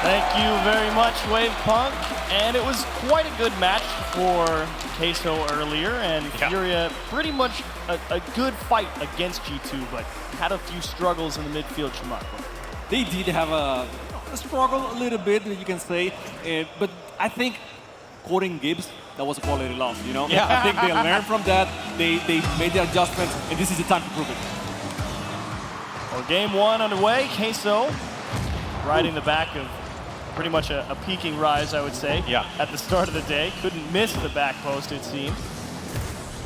Thank you very much, Wave Punk. And it was quite a good match for Queso earlier, and FURIA pretty much a good fight against G2, but had a few struggles in the midfield, Chumako. They did have a struggle a little bit, you can say, but I think quoting Gibbs, that was a quality loss, you know? Yeah. I think they learned from that, they made the adjustments, and this is the time to prove it. Well, game one underway, Queso riding the back of pretty much a peaking rise, I would say, at the start of the day. Couldn't miss the back post, it seemed.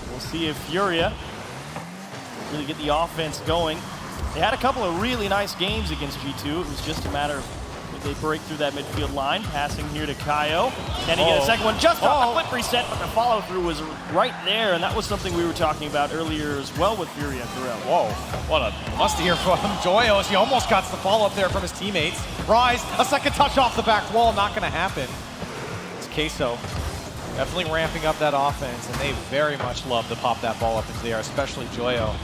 We'll see if FURIA really get the offense going. They had a couple of really nice games against G2. It was just a matter of if they break through that midfield line. Passing here to Kaio. Can he get a second one? Just off the flip reset, but the follow-through was right there, and that was something we were talking about earlier as well with FURIA. Whoa, what a must hear from Joyos. He almost got the follow-up there from his teammates. Rise, a second touch off the back wall, not going to happen. It's Queso definitely ramping up that offense, and they very much love to pop that ball up into the air, especially Joyo.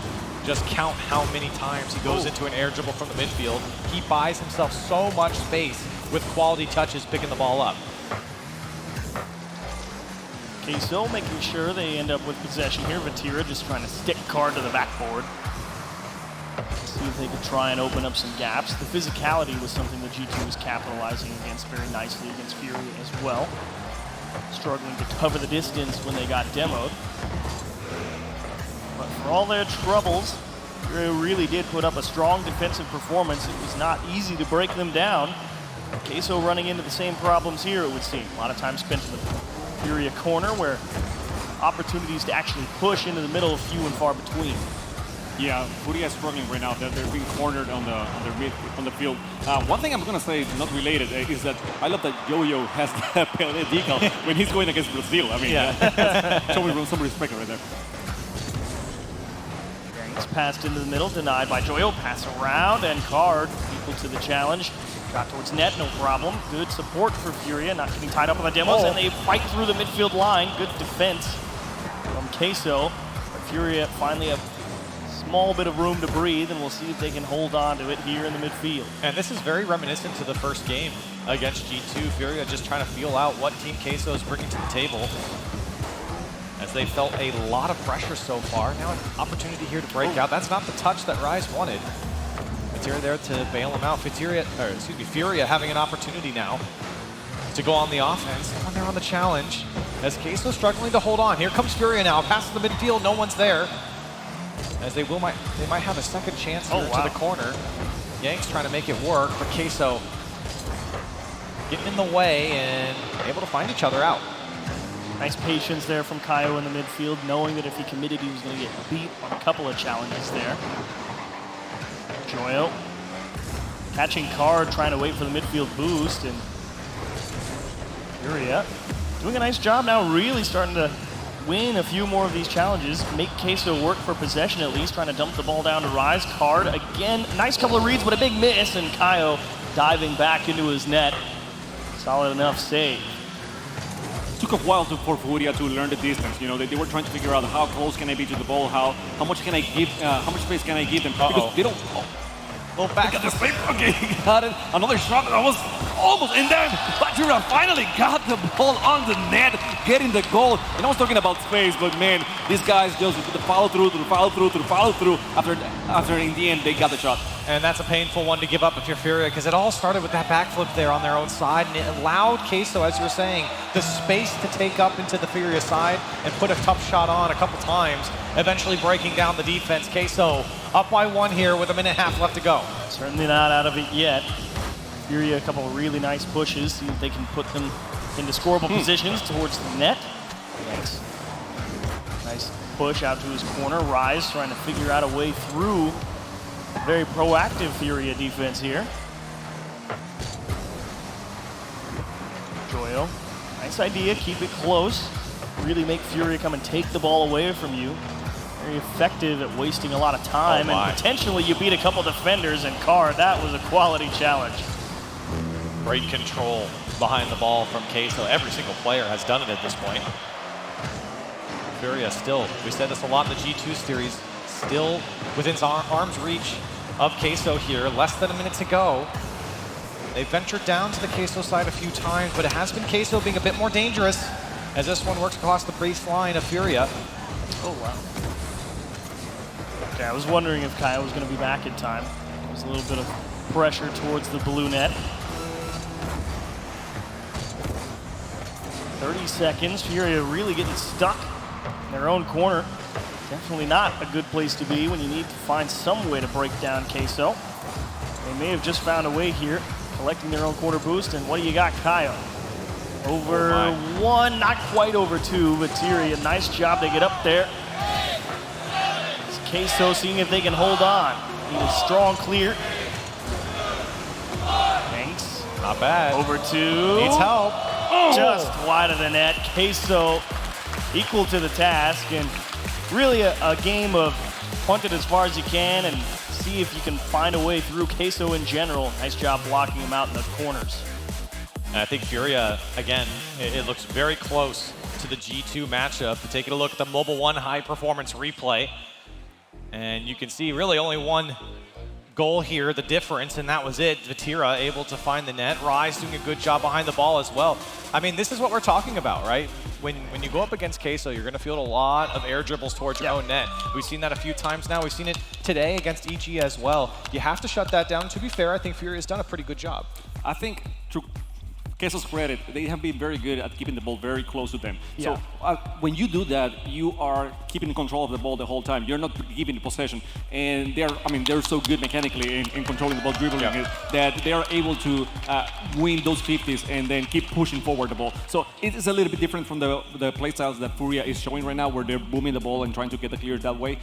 Just count how many times he goes into an air dribble from the midfield. He buys himself so much space with quality touches picking the ball up. Queso making sure they end up with possession here. Vatira just trying to stick card to the backboard. See if they could try and open up some gaps. The physicality was something that G2 was capitalizing against very nicely against FURIA as well. Struggling to cover the distance when they got demoed. But for all their troubles, FURIA really did put up a strong defensive performance. It was not easy to break them down. Queso running into the same problems here, it would seem. A lot of time spent in the FURIA corner where opportunities to actually push into the middle are few and far between. Yeah, FURIA is struggling right now. They're being cornered on the field. One thing I'm gonna say, not related, is that I love that Yo-Yo has that Pelé decal when he's going against Brazil. I mean, showing some respect right there. It's passed into the middle, denied by Joyo. Pass around, and Card equal to the challenge. Got towards net, no problem. Good support for FURIA, not getting tied up on the demos, and they fight through the midfield line. Good defense from Queso. But FURIA finally a small bit of room to breathe, and we'll see if they can hold on to it here in the midfield. And this is very reminiscent to the first game against G2. FURIA just trying to feel out what Team Queso is bringing to the table, as they felt a lot of pressure so far. Now an opportunity here to break out. That's not the touch that Rise wanted. Vatira there to bail him out. FURIA having an opportunity now to go on the offense. When they're on the challenge, as Queso struggling to hold on. Here comes FURIA now, past the midfield, no one's there. As they might have a second chance here to the corner. Yanks trying to make it work, but Queso getting in the way and able to find each other out. Nice patience there from Kaio in the midfield, knowing that if he committed, he was going to get beat on a couple of challenges there. Joyo catching Card, trying to wait for the midfield boost, and FURIA doing a nice job now, really starting to win a few more of these challenges, make Queso work for possession at least, trying to dump the ball down to Rise. Card again, nice couple of reads, but a big miss, and Kaio diving back into his net. Solid enough save. It took a while for FURIA to learn the distance. You know, they were trying to figure out how close can I be to the ball, how much can I give, how much space can I give them? Because they don't. Well, back at the space. Okay, he got it. Another shot that was almost, and then Vatira finally got the ball on the net, getting the goal. And I was talking about space, but man, these guys just with the follow through, to the follow through, to the follow through. After in the end, they got the shot. And that's a painful one to give up if you're FURIA, because it all started with that backflip there on their own side, and it allowed Queso, as you were saying, the space to take up into the FURIA side and put a tough shot on a couple times, eventually breaking down the defense. Queso up by one here with a minute and a half left to go. Certainly not out of it yet. FURIA a couple of really nice pushes, see if they can put them into scoreable positions towards the net. Nice push out to his corner. Rise trying to figure out a way through. Very proactive FURIA defense here. Joyo, nice idea, keep it close. Really make FURIA come and take the ball away from you. Very effective at wasting a lot of time, and potentially you beat a couple defenders, and Card, that was a quality challenge. Great control behind the ball from Queso. Every single player has done it at this point. FURIA still, we said this a lot in the G2 series, still within arm's reach of Queso here. Less than a minute to go. They've ventured down to the Queso side a few times, but it has been Queso being a bit more dangerous as this one works across the baseline of FURIA. Oh, wow. Okay, I was wondering if Kyle was going to be back in time. There's a little bit of pressure towards the blue net. 30 seconds. FURIA really getting stuck in their own corner. Definitely not a good place to be when you need to find some way to break down Queso. They may have just found a way here, collecting their own corner boost. And what do you got, Kyle? Over one, not quite over two, but FURIA, nice job to get up there. It's Queso seeing if they can hold on. Need a strong clear. Thanks. Not bad. Over two. Needs help. Just wide of the net. Queso equal to the task, and really a game of punt it as far as you can and see if you can find a way through. Queso in general, nice job blocking him out in the corners. And I think FURIA, again, it looks very close to the G2 matchup. Taking a look at the Mobile One high performance replay, and you can see really only one goal here, the difference, and that was it. Vatira able to find the net. Rise doing a good job behind the ball as well. I mean, this is what we're talking about, right? When you go up against Queso, you're going to field a lot of air dribbles towards your own net. We've seen that a few times now. We've seen it today against EG as well. You have to shut that down. To be fair, I think FURIA has done a pretty good job. I think to Queso's credit, they have been very good at keeping the ball very close to them. Yeah. So when you do that, you are keeping control of the ball the whole time. You're not giving the possession, and they're so good mechanically in controlling the ball, dribbling it, that they are able to win those 50s and then keep pushing forward the ball. So it is a little bit different from the play styles that FURIA is showing right now, where they're booming the ball and trying to get the clear that way.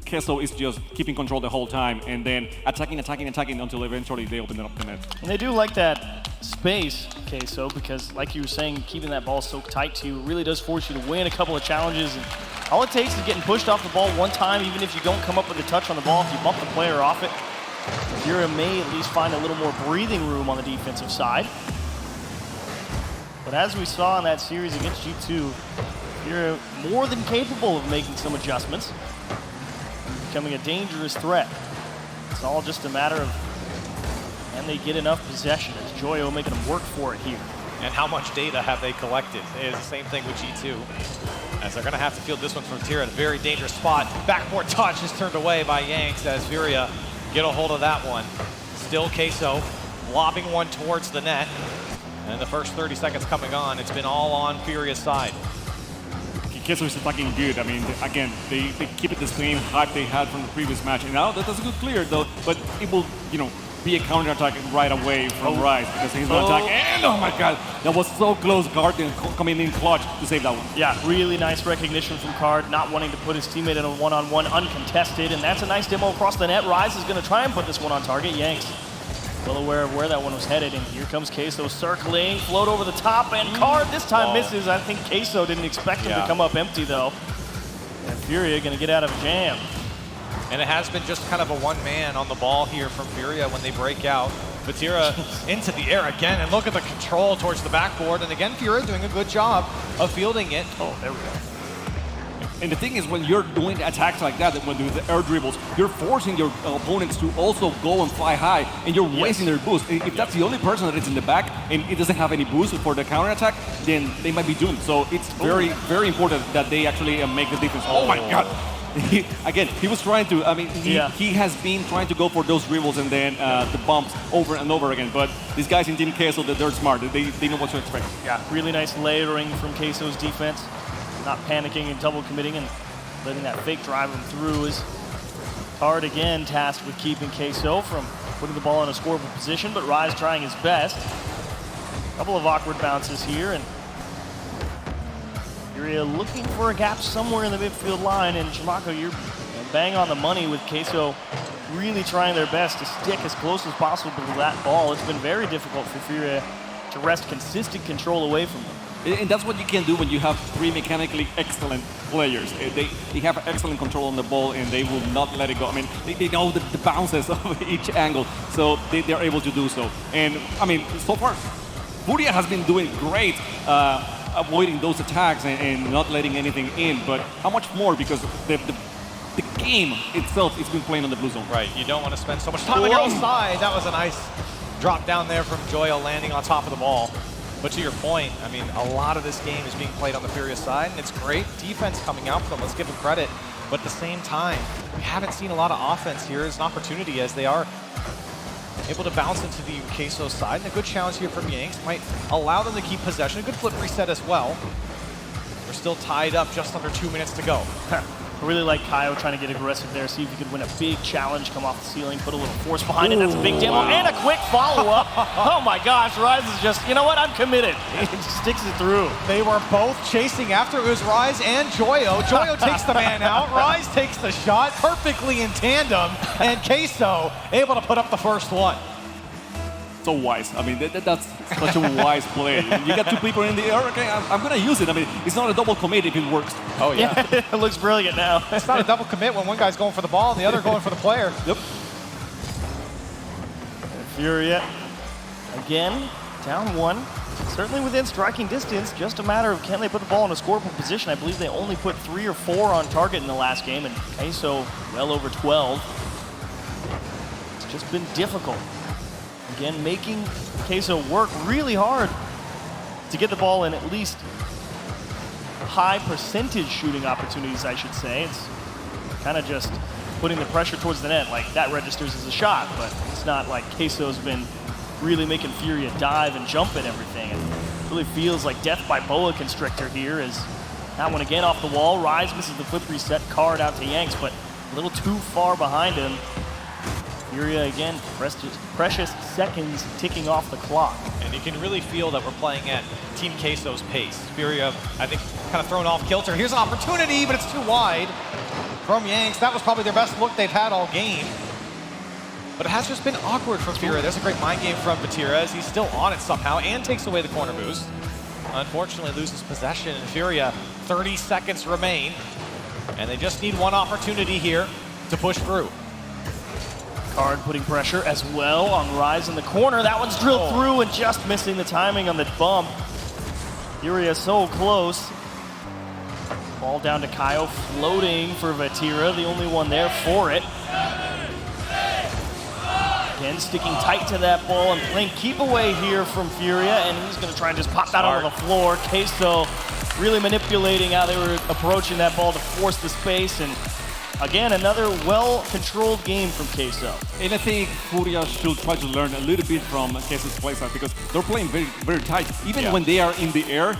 Queso is just keeping control the whole time and then attacking until eventually they open up the net. And they do like that space, Queso, because like you were saying, keeping that ball so tight to you really does force you to win a couple of challenges. And all it takes is getting pushed off the ball one time, even if you don't come up with a touch on the ball, if you bump the player off it. FURIA may at least find a little more breathing room on the defensive side. But as we saw in that series against G2, FURIA more than capable of making some adjustments, becoming a dangerous threat. It's all just a matter of can they get enough possession? Is Joyo making them work for it here? And how much data have they collected? It is the same thing with G2, as they're going to have to field this one from Tira in a very dangerous spot. Backboard touch is turned away by Yanks as FURIA get a hold of that one. Still Queso lobbing one towards the net. And the first 30 seconds coming on, it's been all on FURIA's side. Queso is attacking good. I mean, again, they keep it the same hype they had from the previous match. And now that's a good clear, though. But it will, be a counter-attack right away from Rise because he's going to attack. And oh my God, that was so close. Guardian coming in clutch to save that one. Yeah, really nice recognition from Card, not wanting to put his teammate in a one-on-one uncontested. And that's a nice demo across the net. Rise is going to try and put this one on target. Yanks well aware of where that one was headed, and here comes Queso circling, float over the top, and Card this time misses. I think Queso didn't expect him to come up empty, though. And FURIA going to get out of a jam. And it has been just kind of a one-man on the ball here from FURIA when they break out. Vatira into the air again, and look at the control towards the backboard. And again, FURIA doing a good job of fielding it. Oh, there we go. And the thing is, when you're doing attacks like that, when you do the air dribbles, you're forcing your opponents to also go and fly high, and you're wasting their boost. If that's the only person that is in the back, and it doesn't have any boost for the counterattack, then they might be doomed. So it's very, very important that they actually make the difference. Oh my God! Again, he was trying to, he has been trying to go for those dribbles and then the bumps over and over again. But these guys in Team Queso, they're smart. They know what to expect. Yeah, really nice layering from Queso's defense. Not panicking and double committing and letting that fake drive him through. Is Card again tasked with keeping Queso from putting the ball in a scoreable position, but Rise trying his best. A couple of awkward bounces here, and you're looking for a gap somewhere in the midfield line, and Chimako, you're bang on the money with Queso really trying their best to stick as close as possible to that ball. It's been very difficult for FURIA to wrest consistent control away from them. And that's what you can do when you have three mechanically excellent players. They have excellent control on the ball, and they will not let it go. I mean, they know the bounces of each angle, so they're able to do so. And, I mean, so far, FURIA has been doing great avoiding those attacks and not letting anything in, but how much more, because the game itself has been playing on the blue zone. Right, you don't want to spend so much time on your own side. That was a nice drop down there from Joyo landing on top of the ball. But to your point, I mean, a lot of this game is being played on the FURIA side, and it's great defense coming out for them. Let's give them credit. But at the same time, we haven't seen a lot of offense here as an opportunity as they are able to bounce into the Queso side. And a good challenge here from Yanks might allow them to keep possession. A good flip reset as well. We're still tied up, just under 2 minutes to go. I really like Kaio trying to get aggressive there, see if he could win a big challenge, come off the ceiling, put a little force behind it. That's a big demo and a quick follow-up. Oh my gosh, Rise is just, you know what, I'm committed. He just sticks it through. They were both chasing after. It was Rise and Joyo. Joyo takes the man out. Rise takes the shot perfectly in tandem, and Queso able to put up the first one. So wise. I mean, that's such a wise play. You got 2 people in the air, okay, I'm going to use it. I mean, it's not a double commit if it works. Oh, yeah. It looks brilliant now. It's not a double commit when one guy's going for the ball and the other going for the player. Yep. FURIA, again, down 1. Certainly within striking distance, just a matter of can they put the ball in a scoreable position. I believe they only put 3 or 4 on target in the last game, and Queso well over 12. It's just been difficult. Again, making Queso work really hard to get the ball in at least high percentage shooting opportunities, I should say. It's kind of just putting the pressure towards the net. Like, that registers as a shot, but it's not like Queso's been really making FURIA dive and jump at everything. It really feels like death by boa constrictor here as that one again off the wall. Rise misses the flip reset card out to Yanks, but a little too far behind him. FURIA again, precious seconds ticking off the clock. And you can really feel that we're playing at Team Queso's pace. FURIA, I think, kind of thrown off kilter. Here's an opportunity, but it's too wide from Yanks. That was probably their best look they've had all game. But it has just been awkward from FURIA. There's a great mind game from Vatira as he's still on it somehow and takes away the corner boost. Unfortunately loses possession, and FURIA, 30 seconds remain. And they just need one opportunity here to push through. Card putting pressure as well on Rise in the corner. That one's drilled through and just missing the timing on the bump. FURIA so close. Ball down to Kaio, floating for Vatira, the only one there for it. Again, sticking tight to that ball and playing keep away here from FURIA, and he's going to try and just pop that onto the floor. Queso really manipulating how they were approaching that ball to force the space, and again, another well-controlled game from Queso. And I think FURIA should try to learn a little bit from Queso's playstyle because they're playing very, very tight. Even when they are in the air,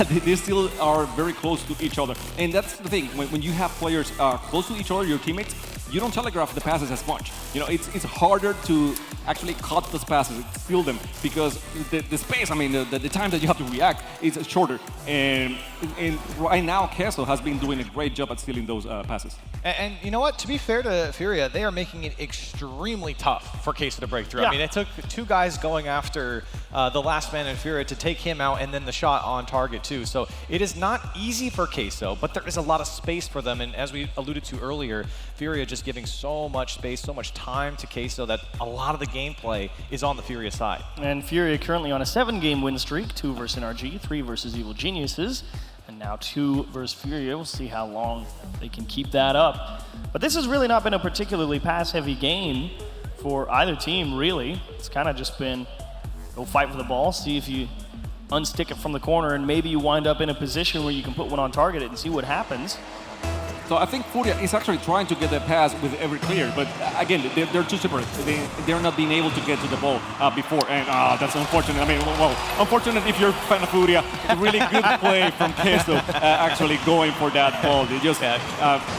they still are very close to each other. And that's the thing, when you have players close to each other, your teammates, you don't telegraph the passes as much. You know, it's harder to actually cut those passes, steal them, because the space, I mean, the time that you have to react is shorter. And right now, Queso has been doing a great job at stealing those passes. And you know what? To be fair to FURIA, they are making it extremely tough for Queso to break through. I mean, it took 2 guys going after the last man in FURIA to take him out, and then the shot on target too. So it is not easy for Queso, but there is a lot of space for them. And as we alluded to earlier, FURIA just giving so much space, so much time to Queso that a lot of the gameplay is on the FURIA side. And FURIA currently on a 7-game win streak, 2 versus NRG, 3 versus Evil Geniuses, and now 2 versus FURIA. We'll see how long they can keep that up. But this has really not been a particularly pass-heavy game for either team, really. It's kind of just been go fight for the ball, see if you unstick it from the corner, and maybe you wind up in a position where you can put one on target and see what happens. So I think FURIA is actually trying to get the pass with every clear, but again, they're too separate. They're not being able to get to the ball before, and that's unfortunate. I mean, well, unfortunate if you're a fan of FURIA. A really good play from Queso actually going for that ball. They just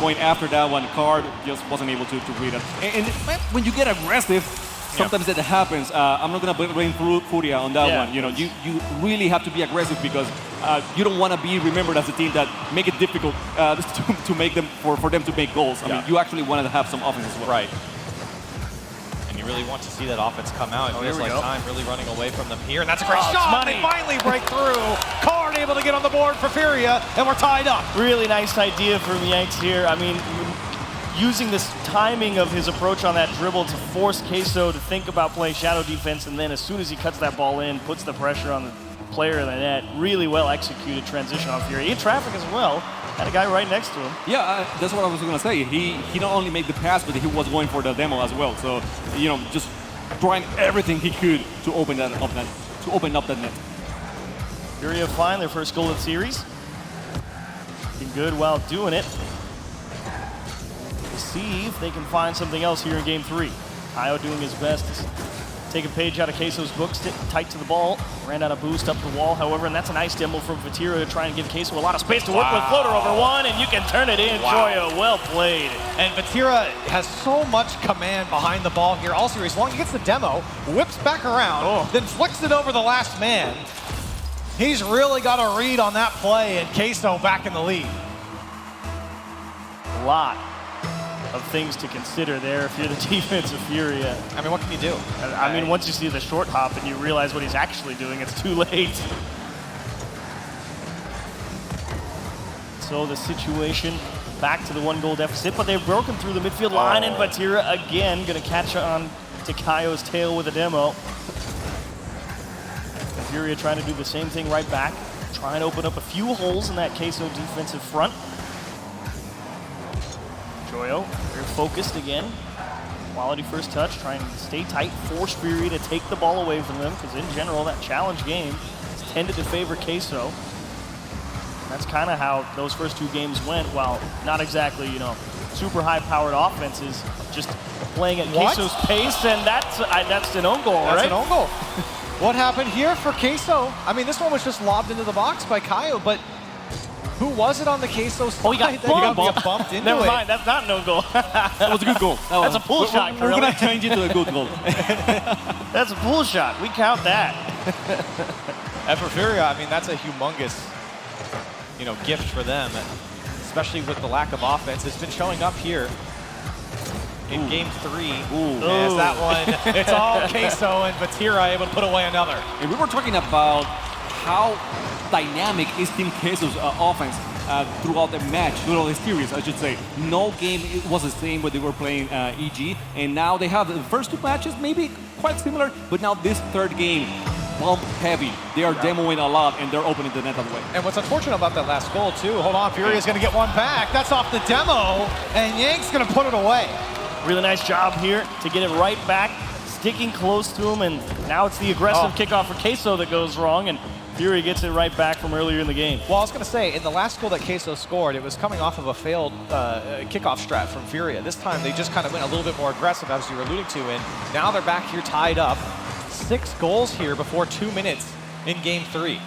going after that one. Card just wasn't able to read it. And when you get aggressive, sometimes that happens. I'm not going to blame FURIA on that one. You know, you really have to be aggressive because you don't want to be remembered as a team that make it difficult to make them for them to make goals. I mean, you actually want to have some offense as well. Right. And you really want to see that offense come out. It feels like time really running away from them here, and that's a great shot. They finally break through. Card able to get on the board for FURIA, and we're tied up. Really nice idea from Yanks here. I mean, using this timing of his approach on that dribble to force Queso to think about playing shadow defense, and then as soon as he cuts that ball in, puts the pressure on the player in the net. Really well executed transition on FURIA. In traffic as well. Had a guy right next to him. Yeah, that's what I was going to say. He not only made the pass, but he was going for the demo as well. So, you know, just trying everything he could to open up that net. FURIA find their first goal of the series. Looking good while doing it. We'll see if they can find something else here in game 3. Kaio doing his best to take a page out of Queso's book, stick tight to the ball, ran out of boost up the wall, however, and that's a nice demo from FURIA to try and give Queso a lot of space to work with. Floater over one, and you can turn it in. Joyo, well played. And FURIA has so much command behind the ball here all series long. He gets the demo, whips back around, then flicks it over the last man. He's really got a read on that play, and Queso back in the lead. A lot of things to consider there if you're the defense of FURIA. I mean, what can you do? I mean, once you see the short hop and you realize what he's actually doing, it's too late. So the situation back to the 1-goal deficit, but they've broken through the midfield line, and FURIA again gonna catch on to Kaio's tail with a demo. FURIA trying to do the same thing right back, trying to open up a few holes in that Queso defensive front. Joyo, very focused again. Quality first touch, trying to stay tight, force FURIA to take the ball away from them, because in general, that challenge game has tended to favor Queso. That's kind of how those first 2 games went, while not exactly, you know, super high-powered offenses, just playing at Queso's pace, and that's an own goal, right? That's an own goal. What happened here for Queso? I mean, this one was just lobbed into the box by Kaio, but who was it on the Queso side? He got bumped into Never it. mind, that's not an own goal. That was a good goal. That's a pull shot, We're going to change it to a good goal. That's a pull shot. We count that. And for FURIA, I mean, that's a humongous, you know, gift for them, especially with the lack of offense. It's been showing up here in game 3. As that one, it's all Queso and FURIA able to put away another. And we were talking about how dynamic is Team Queso's offense throughout the match, throughout the series, I should say. No game was the same when they were playing EG, and now they have the first 2 matches, maybe quite similar, but now this 3rd game, bump heavy. They are demoing a lot, and they're opening the net that way. And what's unfortunate about that last goal, too, hold on, FURIA's going to get one back. That's off the demo, and Yank's going to put it away. Really nice job here to get it right back, sticking close to him, and now it's the aggressive kickoff for Queso that goes wrong, and FURIA gets it right back from earlier in the game. Well, I was going to say, in the last goal that Queso scored, it was coming off of a failed kickoff strat from FURIA. This time, they just kind of went a little bit more aggressive, as you were alluding to, and now they're back here tied up. 6 goals here before 2 minutes in game 3.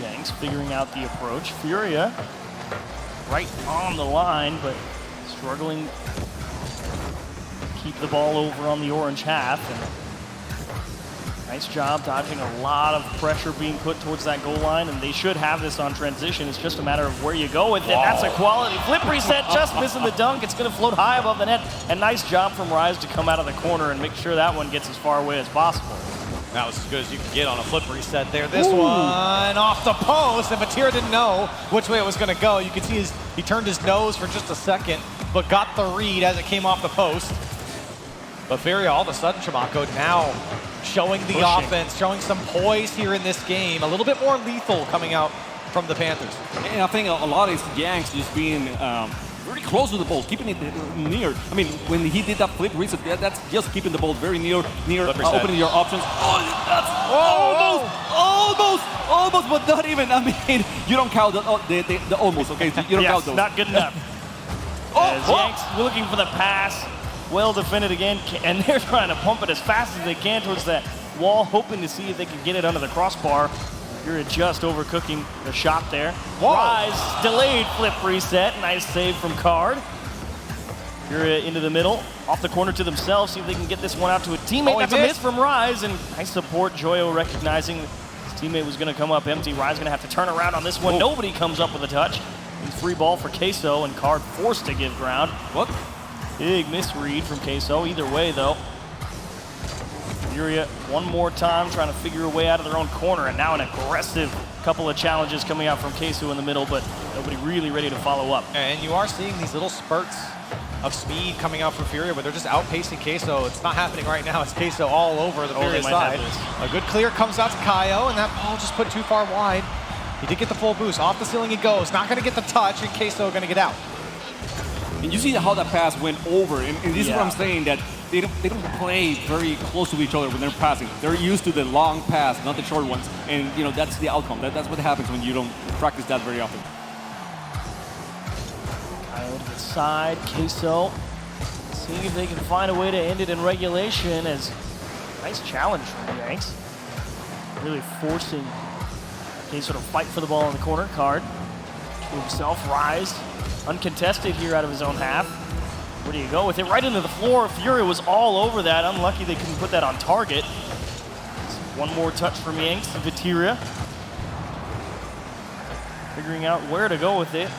Yanks figuring out the approach. FURIA right on the line, but struggling to keep the ball over on the orange half. And nice job dodging a lot of pressure being put towards that goal line, and they should have this on transition. It's just a matter of where you go with it. That's a quality flip reset, just missing the dunk. It's going to float high above the net. And nice job from Rise to come out of the corner and make sure that one gets as far away as possible. That was as good as you can get on a flip reset there. This one off the post, and FURIA didn't know which way it was going to go. You can see he turned his nose for just a second, but got the read as it came off the post. But FURIA, all of a sudden, Chamaco, now showing the offense, showing some poise here in this game. A little bit more lethal coming out from the Panthers. And I think a lot is Yanks just being very close to the ball, keeping it near. I mean, when he did that flip reset, that's just keeping the ball very near opening your options. Oh, that's almost, but not even. I mean, you don't count the almost, okay? You don't count those. Not good enough. As Yanks looking for the pass, well defended again, and they're trying to pump it as fast as they can towards that wall, hoping to see if they can get it under the crossbar. You're just overcooking the shot there. Rise, delayed flip reset. Nice save from Card. You're into the middle, off the corner to themselves. See if they can get this one out to a teammate. That's a miss from Rise, and nice support. Joyo recognizing his teammate was going to come up empty. Rise going to have to turn around on this one. Nobody comes up with a touch. And free ball for Queso, and Card forced to give ground. Big misread from Queso. Either way, though. FURIA one more time trying to figure a way out of their own corner, and now an aggressive couple of challenges coming out from Queso in the middle, but nobody really ready to follow up. And you are seeing these little spurts of speed coming out from FURIA, but they're just outpacing Queso. It's not happening right now. It's Queso all over the FURIA side. A good clear comes out to Kaio, and that ball just put too far wide. He did get the full boost. Off the ceiling he goes. Not going to get the touch, and Queso going to get out. And you see how that pass went over. And this is what I'm saying, that they don't play very close to each other when they're passing. They're used to the long pass, not the short ones. And that's the outcome. That's what happens when you don't practice that very often. Kyle to the side, Queso seeing if they can find a way to end it in regulation. As nice challenge from Yanks. Really forcing Queso to fight for the ball in the corner. Card to himself, Rise uncontested here out of his own half. Where do you go with it? Right into the floor. Furia was all over that. Unlucky they couldn't put that on target. One more touch from Yanks. Viteria figuring out where to go with it.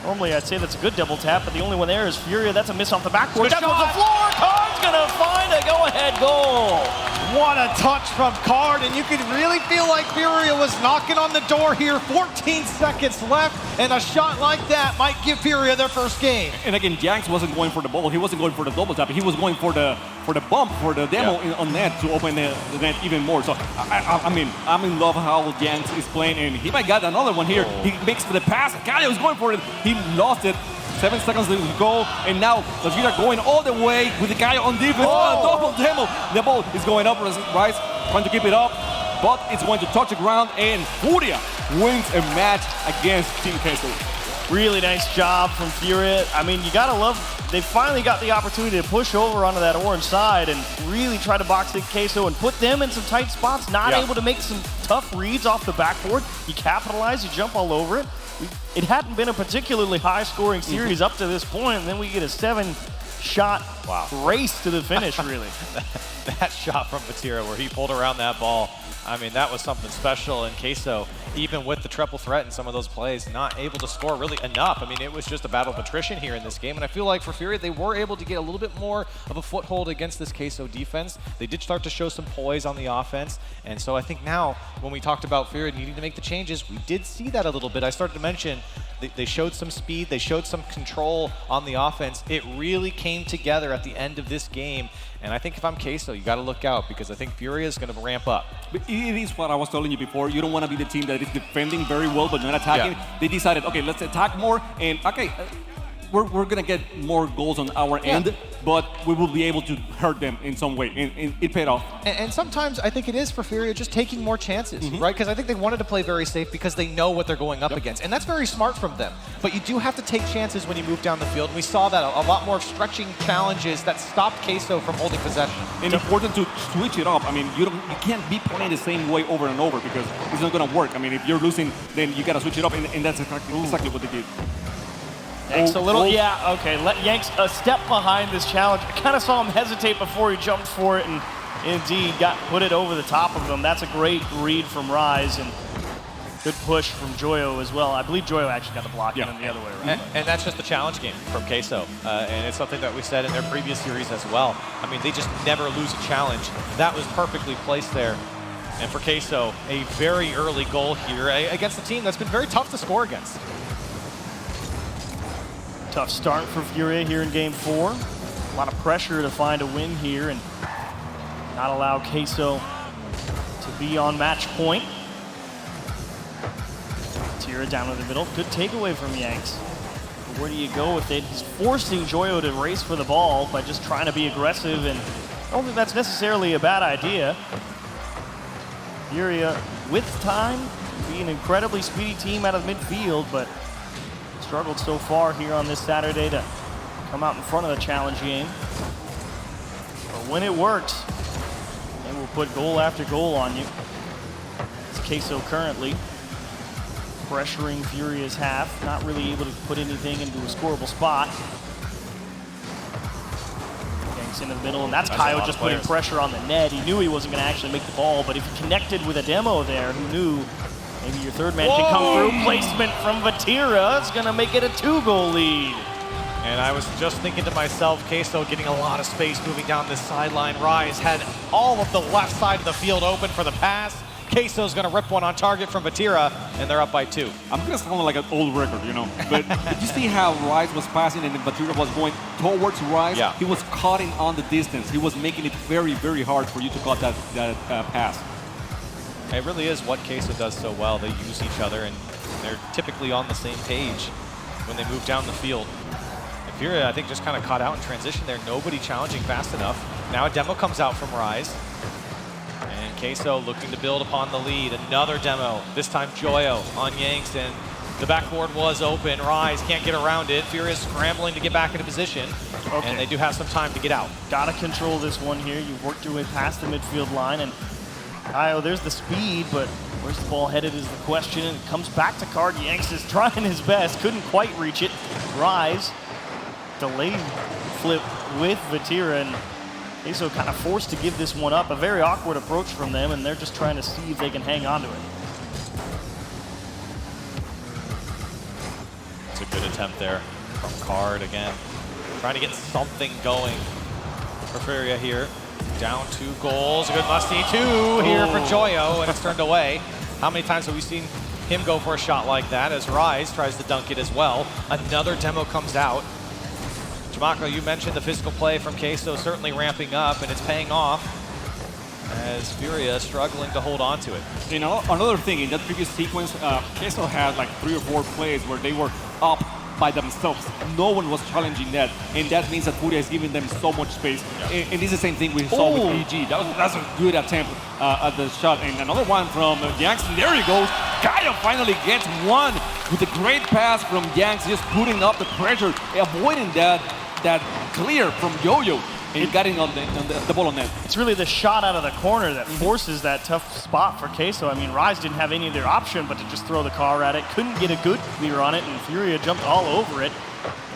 Normally I'd say that's a good double tap, but the only one there is Furia. That's a miss off the backboard. That's off the floor. Card's gonna find a go-ahead goal. What a touch from Card, and you could really feel like Furia was knocking on the door here. 14 seconds left, and a shot like that might give Furia their first game. And again, Yanks wasn't going for the ball. He wasn't going for the double tap. He was going for the bump, for the demo on net to open the net even more. So, I mean, I'm in love how Yanks is playing, and he might got another one here. He makes the pass. Galio was going for it. He lost it. 7 seconds to go, and now Viteria going all the way with the guy on defense. Double demo. The ball is going up, Rice trying to keep it up, but it's going to touch the ground, and Furia wins a match against Team Queso. Really nice job from Furia. I mean, you gotta love, they finally got the opportunity to push over onto that orange side and really try to box in Queso and put them in some tight spots, not able to make some tough reads off the backboard. You capitalize, you jump all over it. It hadn't been a particularly high-scoring series up to this point, and then we get a 7-shot race to the finish, really. That shot from Viteria where he pulled around that ball, I mean, that was something special. And Queso, even with the triple threat in some of those plays, not able to score really enough. I mean, it was just a battle of attrition here in this game. And I feel like for Furia, they were able to get a little bit more of a foothold against this Queso defense. They did start to show some poise on the offense. And so I think now, when we talked about Furia needing to make the changes, we did see that a little bit. I started to mention they showed some speed, they showed some control on the offense. It really came together at the end of this game. And I think if I'm Queso, you got to look out, because I think Furia is going to ramp up. But it is what I was telling you before. You don't want to be the team that is defending very well but not attacking. They decided, okay, let's attack more, and okay, we're going to get more goals on our end, but we will be able to hurt them in some way, and it paid off. And sometimes I think it is for Furia just taking more chances, right? Because I think they wanted to play very safe because they know what they're going up against, and that's very smart from them. But you do have to take chances when you move down the field. We saw that a lot more stretching challenges that stopped Queso from holding possession. And important to switch it up. I mean, you can't be playing the same way over and over because it's not going to work. I mean, if you're losing, then you got to switch it up, and that's exactly what they did. Yanks a little, okay. Let Yanks a step behind this challenge. I kind of saw him hesitate before he jumped for it, and indeed put it over the top of him. That's a great read from Rise, and good push from Joyo as well. I believe Joyo actually got the block in the other way around. And that's just the challenge game from Queso, and it's something that we said in their previous series as well. I mean, they just never lose a challenge. That was perfectly placed there. And for Queso, a very early goal here against a team that's been very tough to score against. Tough start for Furia here in Game 4. A lot of pressure to find a win here and not allow Queso to be on match point. Tira down in the middle. Good takeaway from Yanks. But where do you go with it? He's forcing Joyo to race for the ball by just trying to be aggressive, and I don't think that's necessarily a bad idea. Furia, with time, be an incredibly speedy team out of midfield, but struggled so far here on this Saturday to come out in front of the challenge game. But when it works, they will put goal after goal on you. It's Queso currently pressuring Furia's half, not really able to put anything into a scoreable spot. Yanks into the middle, and that's Kyle just putting pressure on the net. He knew he wasn't going to actually make the ball, but if he connected with a demo there, who knew? Maybe your third man can come through. Placement from Viteria is going to make it a 2-goal lead. And I was just thinking to myself, Queso getting a lot of space moving down this sideline. Rise had all of the left side of the field open for the pass. Queso's going to rip one on target from Viteria, and they're up by 2. I'm going to sound like an old record, you know. But did you see how Rise was passing and Viteria was going towards Rise? Yeah. He was cutting on the distance. He was making it very, very hard for you to cut that pass. It really is what Queso does so well. They use each other, and they're typically on the same page when they move down the field. And FURIA, I think, just kind of caught out in transition there. Nobody challenging fast enough. Now a demo comes out from Rise. And Queso looking to build upon the lead. Another demo, this time Joyo on Yanks, and the backboard was open. Rise can't get around it. FURIA scrambling to get back into position. Okay. And they do have some time to get out. Gotta control this one here. You've worked your way past the midfield line, and Kyle, there's the speed, but where's the ball headed is the question, and it comes back to Card. Yanks is trying his best, couldn't quite reach it. Rise, delayed flip with Vatira, and Queso kind of forced to give this one up. A very awkward approach from them, and they're just trying to see if they can hang on to it. It's a good attempt there from Card again. Trying to get something going for FURIA here. Down 2 goals, a good musty 2 here for Joyo, and it's turned away. How many times have we seen him go for a shot like that as Rise tries to dunk it as well? Another demo comes out. Jamako, you mentioned the physical play from Queso certainly ramping up, and it's paying off as FURIA struggling to hold on to it. You know, another thing, in that previous sequence, Queso had like 3 or 4 plays where they were up by themselves. No one was challenging that, and that means that FURIA is giving them so much space. And this is the same thing we saw with EG. That's a good attempt at the shot. And another one from Yanks, and there he goes. Kyle finally gets one with a great pass from Yanks, just putting up the pressure, avoiding that clear from Joyo, and getting on the ball on net. It's really the shot out of the corner that forces that tough spot for Queso. I mean, Rise didn't have any other option but to just throw the car at it. Couldn't get a good clear on it, and FURIA jumped all over it.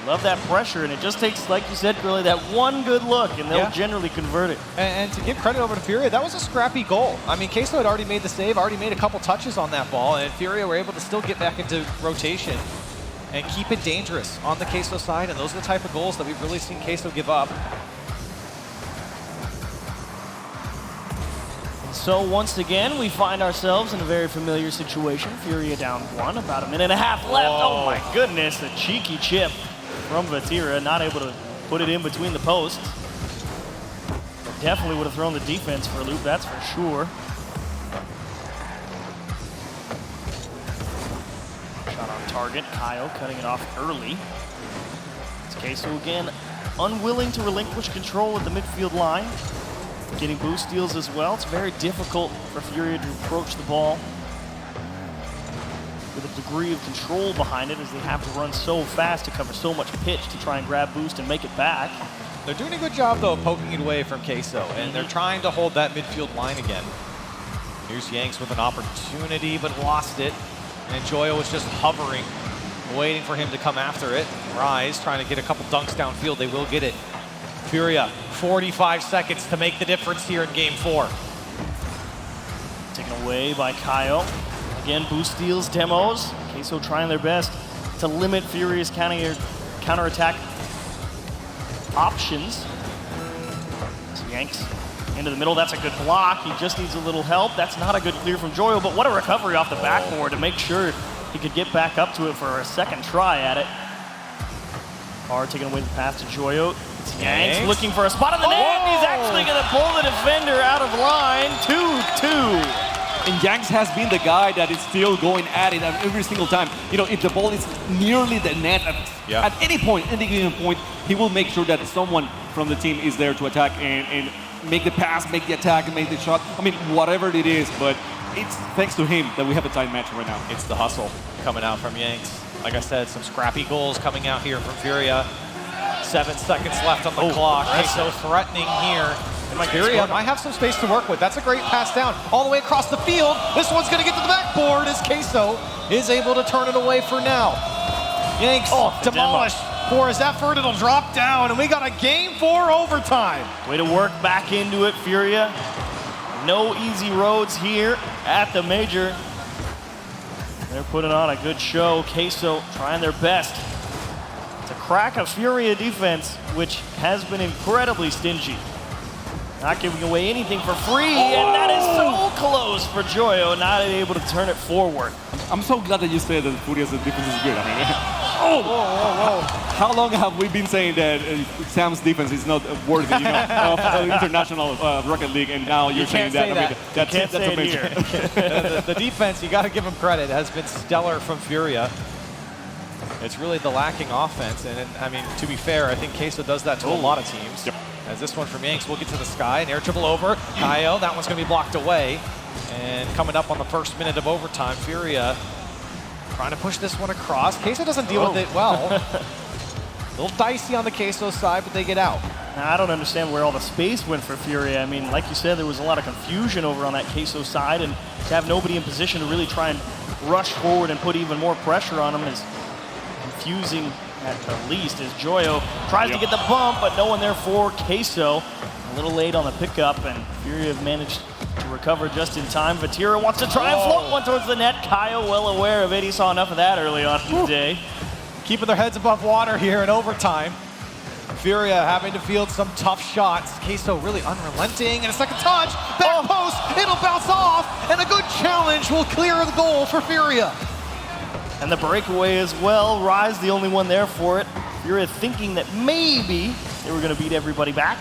I love that pressure, and it just takes, like you said, really that one good look, and they'll generally convert it. And to give credit over to FURIA, that was a scrappy goal. I mean, Queso had already made the save, already made a couple touches on that ball, and FURIA were able to still get back into rotation and keep it dangerous on the Queso side, and those are the type of goals that we've really seen Queso give up. So once again, we find ourselves in a very familiar situation. FURIA down 1, about a minute and a half left. Oh my goodness, a cheeky chip from Vatira, not able to put it in between the posts. But definitely would have thrown the defense for a loop, that's for sure. Shot on target, Kyle cutting it off early. It's Queso again, unwilling to relinquish control at the midfield line. Getting boost steals as well. It's very difficult for FURIA to approach the ball with a degree of control behind it, as they have to run so fast to cover so much pitch to try and grab boost and make it back. They're doing a good job, though, of poking it away from Queso, and they're trying to hold that midfield line again. Here's Yanks with an opportunity, but lost it. And Joyo was just hovering, waiting for him to come after it. Rise trying to get a couple dunks downfield. They will get it. FURIA, 45 seconds to make the difference here in Game 4. Taken away by Kyle. Again, boost steals, demos. Queso trying their best to limit FURIA's counterattack options. So Yanks into the middle, that's a good block. He just needs a little help. That's not a good clear from Joyo, but what a recovery off the backboard to make sure he could get back up to it for a second try at it. Card taking away the pass to Joyo. Yanks looking for a spot on the net. He's actually going to pull the defender out of line. 2-2. And Yanks has been the guy that is still going at it every single time. You know, if the ball is nearly the net at any point, any given point, he will make sure that someone from the team is there to attack and make the pass, make the attack, and make the shot. I mean, whatever it is, but it's thanks to him that we have a tight match right now. It's the hustle coming out from Yanks. Like I said, some scrappy goals coming out here from FURIA. 7 seconds left on the clock. Queso threatening here. And FURIA might have some space to work with. That's a great pass down all the way across the field. This one's going to get to the backboard as Queso is able to turn it away for now. Yanks demolished for his effort. It'll drop down, and we got a Game 4 overtime. Way to work back into it, FURIA. No easy roads here at the major. They're putting on a good show. Queso trying their best to crack a FURIA defense, which has been incredibly stingy. Not giving away anything for free, and that is so close for Joyo, not able to turn it forward. I'm so glad that you said that FURIA's defense is good. I mean, how long have we been saying that Sam's defense is not worthy, you know, of international Rocket League, and now you're saying that? I mean, that's amazing. The defense, you got to give him credit, has been stellar from FURIA. It's really the lacking offense. And I mean, to be fair, I think Queso does that to a lot of teams. Yep. As this one from Yanks will get to the sky, an air dribble over. Kaio, that one's going to be blocked away. And coming up on the first minute of overtime, FURIA trying to push this one across. Queso doesn't deal with it well. A little dicey on the Queso side, but they get out. Now, I don't understand where all the space went for FURIA. I mean, like you said, there was a lot of confusion over on that Queso side, and to have nobody in position to really try and rush forward and put even more pressure on them is confusing at the least, as Joyo tries to get the bump, but no one there for Queso. A little late on the pickup, and FURIA have managed to recover just in time. Vatira wants to try and float one towards the net. Kaio, well aware of it. He saw enough of that early on in the day. Keeping their heads above water here in overtime. FURIA having to field some tough shots. Queso really unrelenting, and a second touch. Back post, it'll bounce off, and a good challenge will clear the goal for FURIA. And the breakaway as well. Rise the only one there for it. FURIA thinking that maybe they were going to beat everybody back.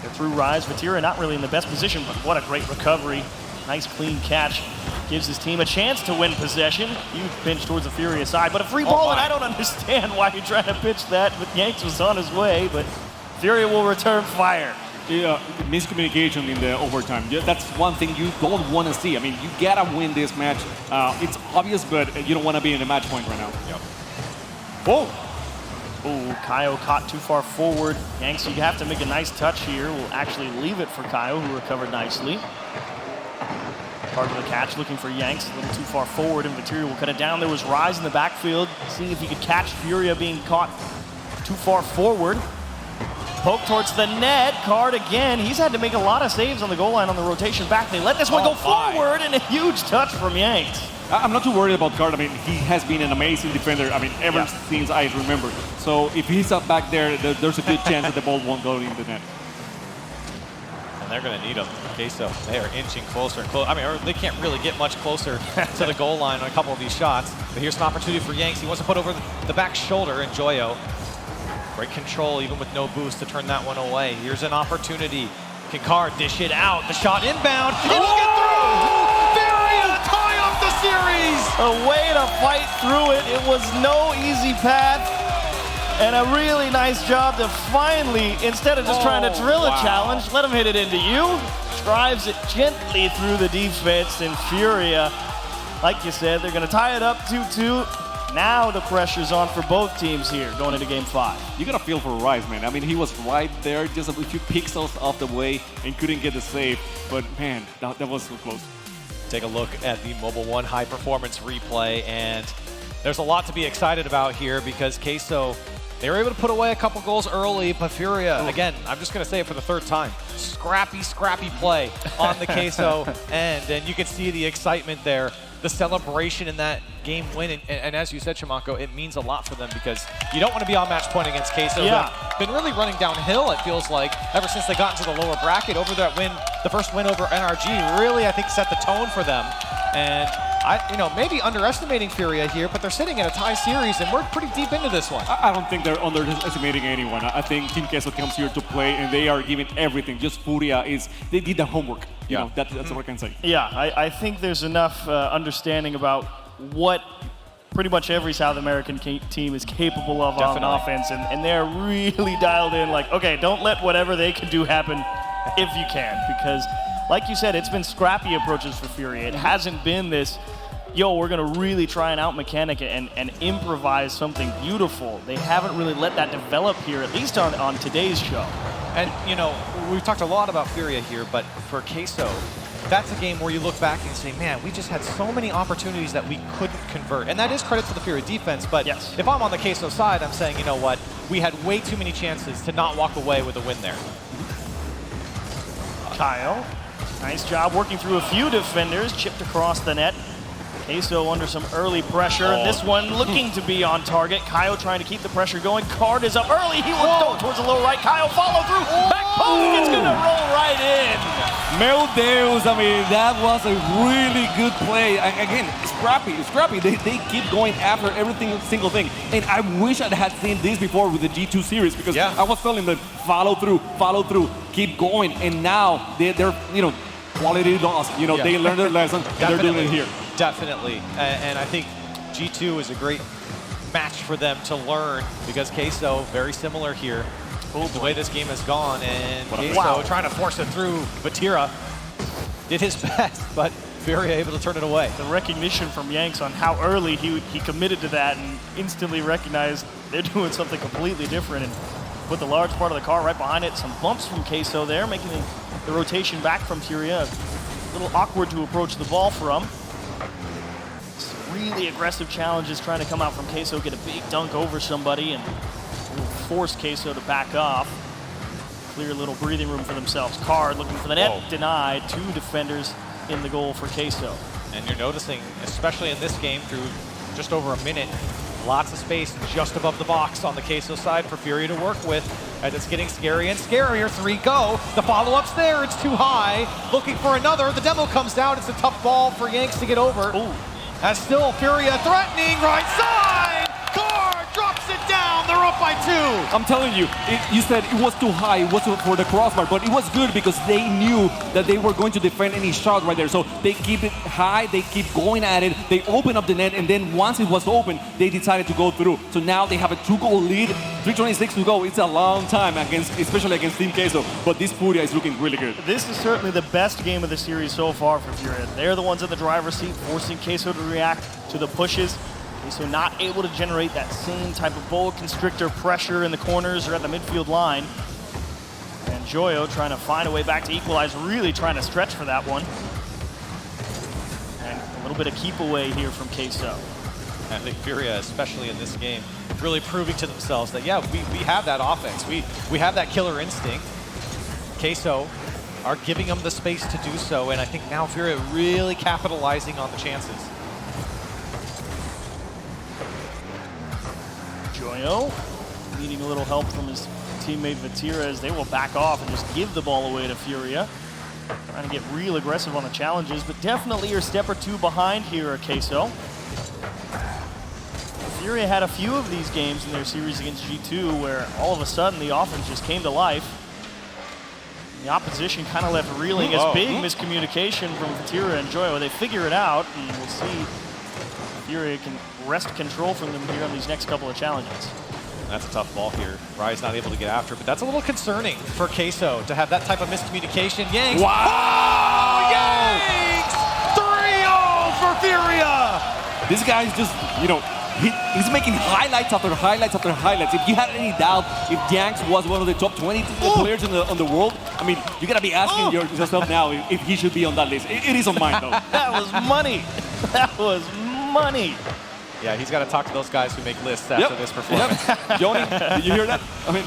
They're through Rise. Vatira not really in the best position, but what a great recovery. Nice clean catch. Gives his team a chance to win possession. Huge pinch towards the FURIA side, but a free ball, and I don't understand why you're trying to pitch that, but Yanks was on his way, but FURIA will return fire. Yeah, miscommunication in the overtime. That's one thing you don't want to see. I mean, you gotta win this match. It's obvious, but you don't want to be in a match point right now. Yep. Whoa. Ooh, Kaio caught too far forward. Yanks, you have to make a nice touch here. We'll actually leave it for Kaio, who recovered nicely. Part of the catch, looking for Yanks, a little too far forward, and Vatira will cut it down. There was Rise in the backfield, seeing if he could catch FURIA being caught too far forward. Poke towards the net. Card again. He's had to make a lot of saves on the goal line on the rotation back. They let this one go forward, and a huge touch from Yanks. I'm not too worried about Card. I mean, he has been an amazing defender, I mean, ever since I remember. So if he's up back there, there's a good chance that the ball won't go in the net. And they're going to need him. Queso, they are inching closer and closer. I mean, they can't really get much closer to the goal line on a couple of these shots. But here's an opportunity for Yanks. He wants to put over the back shoulder, and Joyo. Great control, even with no boost, to turn that one away. Here's an opportunity. Can Card dish it out? The shot inbound. It'll get through! FURIA tie up the series! A way to fight through it. It was no easy path. And a really nice job to finally, instead of just trying to drill a challenge, let him hit it into you. Drives it gently through the defense, and FURIA, like you said, they're going to tie it up 2-2. Now the pressure's on for both teams here going into Game 5. You got to feel for Rise, man. I mean, he was right there, just a few pixels off the way and couldn't get the save. But man, that was so close. Take a look at the Mobile One high performance replay, and there's a lot to be excited about here because Queso, they were able to put away a couple goals early, but FURIA, again, I'm just going to say it for the third time, scrappy play on the Queso end, and you can see the excitement there, the celebration in that game win, and as you said, Shamako, it means a lot for them because you don't want to be on match point against Queso. Yeah. Been really running downhill, it feels like, ever since they got into the lower bracket. Over that win, the first win over NRG really, I think, set the tone for them. And maybe underestimating FURIA here, but they're sitting in a tie series, and we're pretty deep into this one. I don't think they're underestimating anyone. I think Team Queso comes here to play, and they are giving everything. Just FURIA they did the homework. You know, that's what I can say. Yeah, I think there's enough understanding about what pretty much every South American team is capable of on offense, and they're really dialed in like, okay, don't let whatever they can do happen if you can, because like you said, it's been scrappy approaches for FURIA. It hasn't been this, yo, we're going to really try and out-mechanic it and improvise something beautiful. They haven't really let that develop here, at least on today's show. And, we've talked a lot about FURIA here, but for Queso, that's a game where you look back and you say, man, we just had so many opportunities that we couldn't convert. And that is credit to the FURIA defense, but if I'm on the Queso side, I'm saying, you know what, we had way too many chances to not walk away with a win there. Kyle, nice job working through a few defenders, chipped across the net. Queso under some early pressure. This one looking to be on target. Kaio trying to keep the pressure going. Card is up early. He will go towards the low right. Kaio follow through. Back post. It's going to roll right in. Meu Deus, I mean, that was a really good play. Again, scrappy. They keep going after every single thing. And I wish I had seen this before with the G2 series because I was telling them follow through, keep going. And now they're quality lost. They learned their lesson and they're doing it here. Definitely, and I think G2 is a great match for them to learn, because Queso, very similar here, the way this game has gone, and Queso trying to force it through. Vatira did his best, but FURIA able to turn it away. The recognition from Yanks on how early he committed to that and instantly recognized they're doing something completely different and put the large part of the car right behind it. Some bumps from Queso there, making the rotation back from FURIA a little awkward to approach the ball from. Some really aggressive challenges trying to come out from Queso, get a big dunk over somebody and force Queso to back off. Clear little breathing room for themselves. Card looking for the net, denied. 2 defenders in the goal for Queso. And you're noticing, especially in this game, through just over a minute, lots of space just above the box on the Queso side for FURIA to work with, as it's getting scary and scarier. 3 go. The follow-up's there. It's too high. Looking for another. The demo comes down. It's a tough ball for Yanks to get over. Ooh. And still FURIA threatening right side. Card drops it down. They're up by 2. I'm telling you, you said it was too high, it was for the crossbar, but it was good because they knew that they were going to defend any shot right there. So they keep it high, they keep going at it, they open up the net, and then once it was open, they decided to go through. So now they have a 2-goal lead, 3:26 to go. It's a long time, especially against Team Queso, but this FURIA is looking really good. This is certainly the best game of the series so far for FURIA. They're the ones in the driver's seat, forcing Queso to react to the pushes. So not able to generate that same type of boa constrictor pressure in the corners or at the midfield line. And Joyo trying to find a way back to equalize, really trying to stretch for that one. And a little bit of keep away here from Queso. I think FURIA, especially in this game, really proving to themselves that, yeah, we have that offense. We have that killer instinct. Queso are giving them the space to do so, and I think now FURIA really capitalizing on the chances. Joyo needing a little help from his teammate Vatira as they will back off and just give the ball away to FURIA. Trying to get real aggressive on the challenges, but definitely a step or 2 behind here at Queso. FURIA had a few of these games in their series against G2 where all of a sudden the offense just came to life. The opposition kind of left reeling as big miscommunication from Vatira and Joyo. They figure it out, and we'll see if FURIA can wrest control from them here on these next couple of challenges. That's a tough ball here. Rye's not able to get after it, but that's a little concerning for Queso to have that type of miscommunication. Yanks! Wow! Oh, Yanks! 3-0 for FURIA! This guy's just, you know, he's making highlights after highlights after highlights. If you had any doubt if Yanks was one of the top 20 players on the world, I mean, you gotta be asking yourself now if he should be on that list. It is on mine, though. That was money. That was money. Yeah, he's got to talk to those guys who make lists after this performance. Joni, did you hear that? I mean,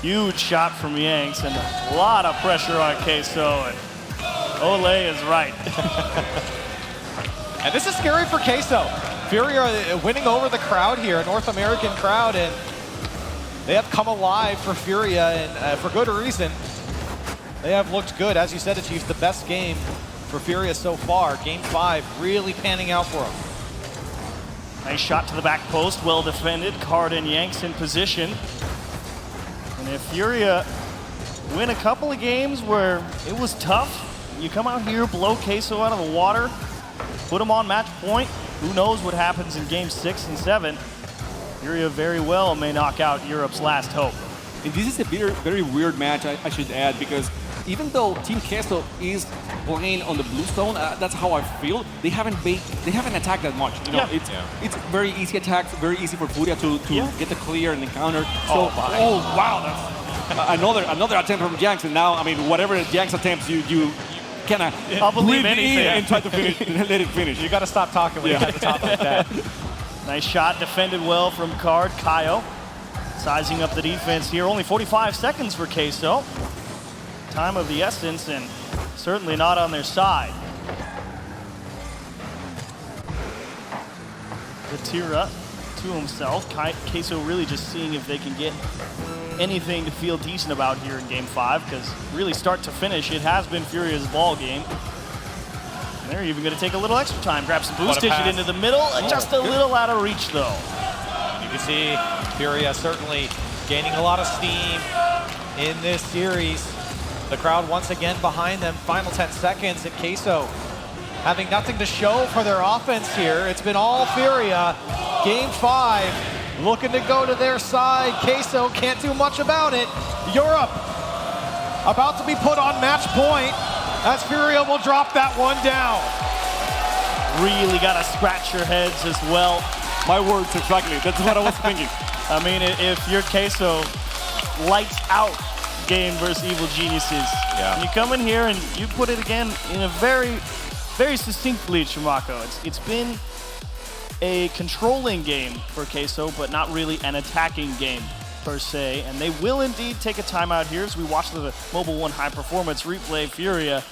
huge shot from Yanks and a lot of pressure on Queso. And Ole is right. And this is scary for Queso. FURIA winning over the crowd here, a North American crowd, and they have come alive for FURIA, and for good reason. They have looked good. As you said, Chief, the best game for FURIA so far. Game 5 really panning out for them. Nice shot to the back post, well defended. Card and Yanks in position. And if FURIA win a couple of games where it was tough, you come out here, blow Queso out of the water, put them on match point, who knows what happens in games 6 and 7. FURIA very well may knock out Europe's last hope. And this is a very weird match, I should add, because even though Team Queso is playing on the blue zone, that's how I feel. They haven't attacked that much. You know, it's very easy attacks, very easy for FURIA to get the clear and the counter. So, wow, that's another attempt from Yanks, and now I mean whatever Yanks attempts, you kind of believe anything and try to finish, let it finish. You got to stop talking when you get to the top like that. Nice shot, defended well from Card. Kaio sizing up the defense here. Only 45 seconds for Queso. Time of the essence, and certainly not on their side. Vatira to himself. Queso really just seeing if they can get anything to feel decent about here in Game 5, because really start to finish, it has been FURIA's ball game. And they're even going to take a little extra time. Grab some boost, dish it into the middle. Just a little out of reach, though. You can see FURIA certainly gaining a lot of steam in this series. The crowd once again behind them. Final 10 seconds, and Queso having nothing to show for their offense here. It's been all FURIA. Game 5, looking to go to their side. Queso can't do much about it. Europe about to be put on match point as FURIA will drop that one down. Really got to scratch your heads as well. My words, exactly. That's what I was thinking. I mean, if you're Queso, lights out game versus Evil Geniuses. Yeah. And you come in here and you put it again in a very, very succinctly, Chimako. It's been a controlling game for Queso, but not really an attacking game per se. And they will indeed take a timeout here as we watch the Mobile 1 high performance replay. FURIA.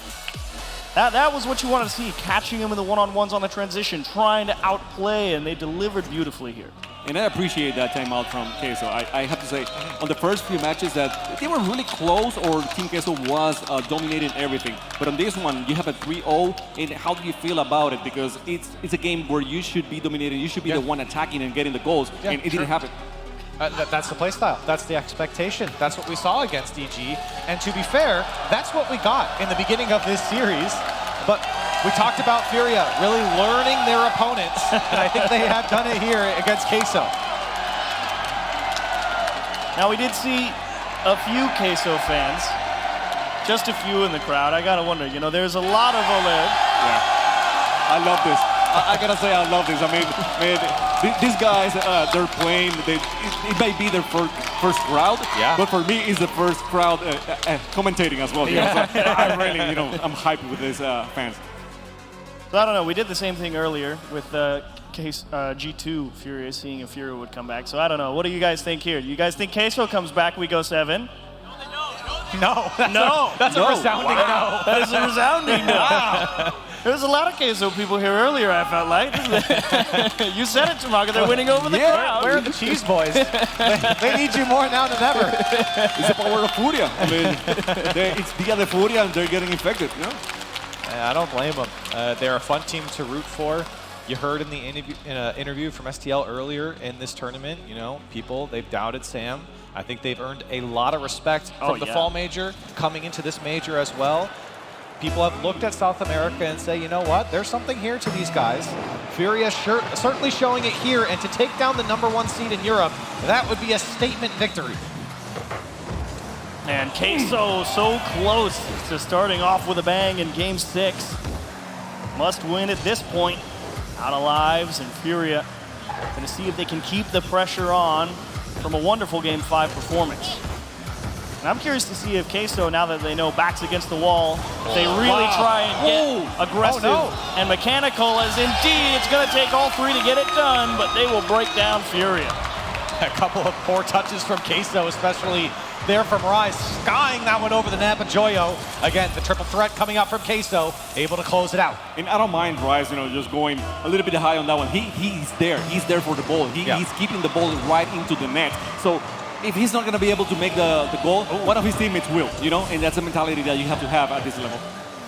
That was what you wanted to see, catching him in the one-on-ones on the transition, trying to outplay, and they delivered beautifully here. And I appreciate that timeout from Queso. I have to say, on the first few matches that they were really close, or Team Queso was dominating everything. But on this one, you have a 3-0, and how do you feel about it? Because it's a game where you should be dominating, you should be the one attacking and getting the goals, and it didn't happen. That's the play style. That's the expectation. That's what we saw against EG. And to be fair, that's what we got in the beginning of this series. But we talked about FURIA really learning their opponents, and I think they have done it here against Queso. Now, we did see a few Queso fans, just a few in the crowd. I gotta wonder, you know, there's a lot of OLED. Yeah, I love this. I gotta say, I love this. I mean, man, these guys, they're playing. It may be their first crowd, but for me, it's the first crowd commentating as well. Yeah. So I'm really, I'm hyped with these fans. So I don't know. We did the same thing earlier with G2 FURIA, seeing if FURIA would come back. So I don't know. What do you guys think here? You guys think Queso comes back? We go 7. No. That's a resounding no. That is a resounding no. Wow. There was a lot of Queso people here earlier, I felt like. You said it, Chimako. They're winning over the crowd. Where are the cheese boys? They need you more now than ever. It's the power of FURIA. I mean, it's Dia de FURIA and they're getting infected, you know? I don't blame them. They're a fun team to root for. You heard in the interview from STL earlier in this tournament, they've doubted Sam. I think they've earned a lot of respect from the fall major, coming into this major as well. People have looked at South America and say, you know what, there's something here to these guys. FURIA certainly showing it here, and to take down the #1 seed in Europe, that would be a statement victory. And Queso so close to starting off with a bang in Game 6. Must win at this point. Out of lives, and FURIA going to see if they can keep the pressure on from a wonderful Game 5 performance. And I'm curious to see if Queso, now that they know backs against the wall, they really try and get aggressive and mechanical, as indeed it's going to take all 3 to get it done, but they will break down FURIA. A couple of poor touches from Queso, especially there from Rise, skying that one over the Napa Joyo. Again, the triple threat coming up from Queso, able to close it out. And I don't mind Rise, just going a little bit high on that one. He's there. He's there for the ball. He's keeping the ball right into the net. So if he's not going to be able to make the goal, one of his teammates will, and that's a mentality that you have to have at this level.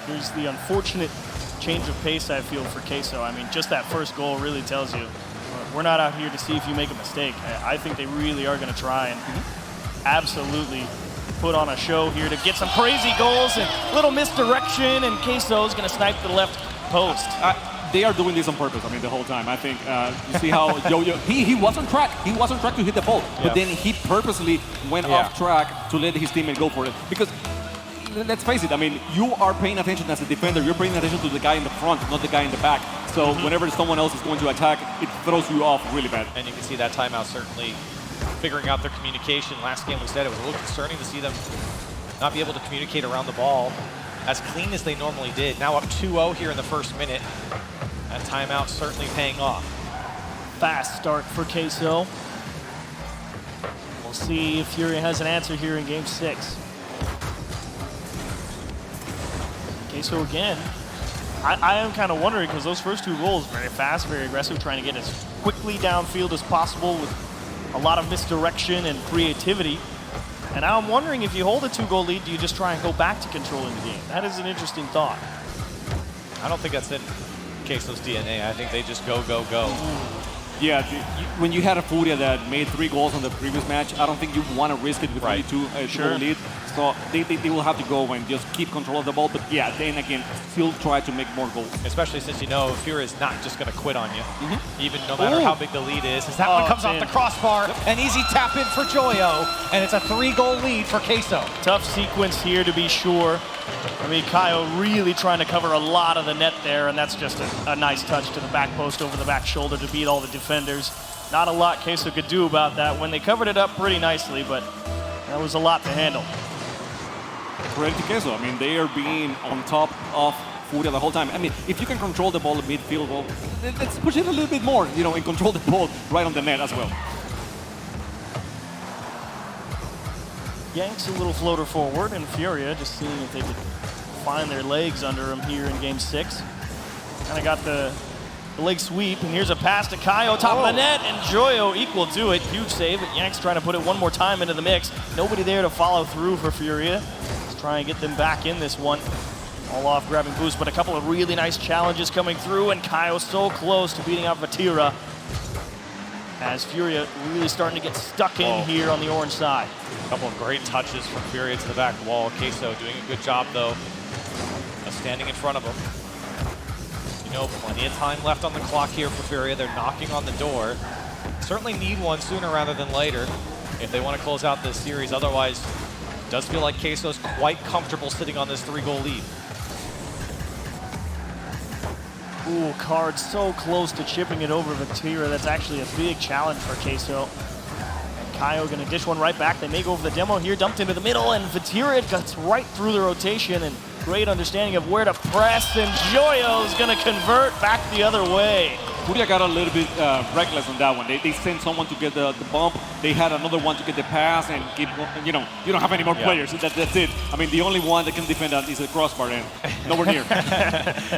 Here's the unfortunate change of pace, I feel, for Queso. I mean, just that first goal really tells you, we're not out here to see if you make a mistake. I think they really are going to try and absolutely put on a show here to get some crazy goals and little misdirection, and Queso's going to snipe the left post. They are doing this on purpose, the whole time. I think you see how Yo-Yo, he was on track. He was on track to hit the ball, but then he purposely went off track to let his teammate go for it. Because let's face it, you are paying attention as a defender. You're paying attention to the guy in the front, not the guy in the back. So whenever someone else is going to attack, it throws you off really bad. And you can see that timeout certainly figuring out their communication. Last game we said it was a little concerning to see them not be able to communicate around the ball as clean as they normally did. Now up 2-0 here in the first minute. That timeout certainly paying off. Fast start for Queso. We'll see if FURIA has an answer here in Game 6. Queso again. I am kind of wondering, because those first 2 goals, very fast, very aggressive, trying to get as quickly downfield as possible with a lot of misdirection and creativity. And now I'm wondering, if you hold a 2-goal lead, do you just try and go back to controlling the game? That is an interesting thought. I don't think that's in Queso's DNA. I think they just go, go, go. Yeah, when you had a FURIA that made 3 goals on the previous match, I don't think you want to risk it with only 2 goal lead. So they will have to go and just keep control of the ball. But yeah, then again, still try to make more goals. Especially since you know FURIA is not just going to quit on you, even no matter how big the lead is. As that one comes off the crossbar, an easy tap in for Joyo, and it's a 3-goal lead for Queso. Tough sequence here to be sure. I mean, Kaio really trying to cover a lot of the net there, and that's just a nice touch to the back post over the back shoulder to beat all the defenders. Not a lot Queso could do about that when they covered it up pretty nicely, but that was a lot to handle. Credit to Queso. I mean, they are being on top of FURIA the whole time. I mean, if you can control the ball at midfield, well, let's push it a little bit more, you know, and control the ball right on the net as well. Yanks a little floater forward, and FURIA just seeing if they could find their legs under him here in game 6. Kind of got the leg sweep, and here's a pass to Kaio, top of the net, and Joyo equal to it. Huge save, but Yanks trying to put it one more time into the mix. Nobody there to follow through for FURIA. Let's try and get them back in this one. All off grabbing boost, but a couple of really nice challenges coming through, and Kaio so close to beating out Vatira. As FURIA really starting to get stuck in here on the orange side. A couple of great touches from FURIA to the back wall. Queso doing a good job, though, of standing in front of him. You know, plenty of time left on the clock here for FURIA. They're knocking on the door. Certainly need one sooner rather than later if they want to close out this series. Otherwise, it does feel like Queso's quite comfortable sitting on this 3-goal lead. Ooh, Card so close to chipping it over Vatira. That's actually a big challenge for Queso. And Kaio gonna dish one right back. They may go for the demo here, dumped into the middle, and Vatira gets right through the rotation, and great understanding of where to press, and Joyo's gonna convert back the other way. FURIA got a little bit reckless on that one. They sent someone to get the bump. They had another one to get the pass and keep, you know, you don't have any more players. That's it. I mean, the only one that can defend that is a crossbar, and nowhere near.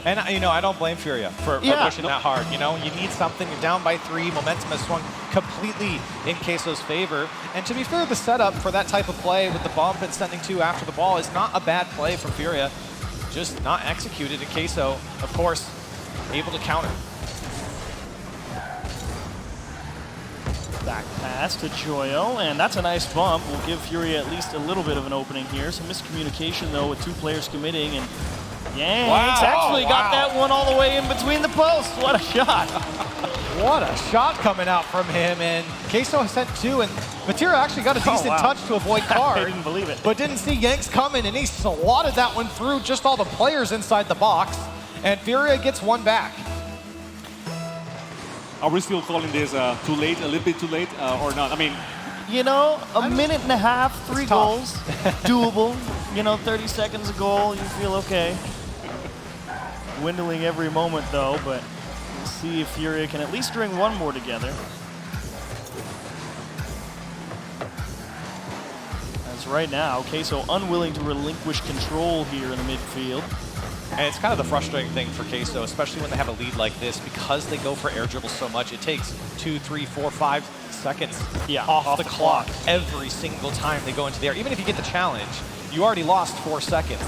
And, you know, I don't blame FURIA for pushing that hard. You know, you need something. You're down by 3. Momentum has swung completely in Queso's favor. And to be fair, the setup for that type of play with the bump and sending 2 after the ball is not a bad play from FURIA. Just not executed. And Queso, of course, able to counter. Back pass to Joyo, and that's a nice bump. Will give FURIA at least a little bit of an opening here. Some miscommunication, though, with 2 players committing, and Yanks actually got that one all the way in between the posts. What a shot. What a shot coming out from him, and Queso sent 2, and Vatira actually got a decent touch to avoid Card. I didn't believe it. But didn't see Yanks coming, and he swatted that one through just all the players inside the box, and FURIA gets one back. Are we still calling this too late, a little bit too late, or not? I mean, you know, a minute and a half, 3 goals, doable. You know, 30 seconds a goal, you feel okay. Dwindling every moment, though, but we'll see if FURIA can at least string one more together. As right now, Queso unwilling to relinquish control here in the midfield. And it's kind of the frustrating thing for Queso, especially when they have a lead like this, because they go for air dribbles so much. It takes 2, 3, 4, 5 seconds off the clock every single time they go into the air. Even if you get the challenge, you already lost 4 seconds.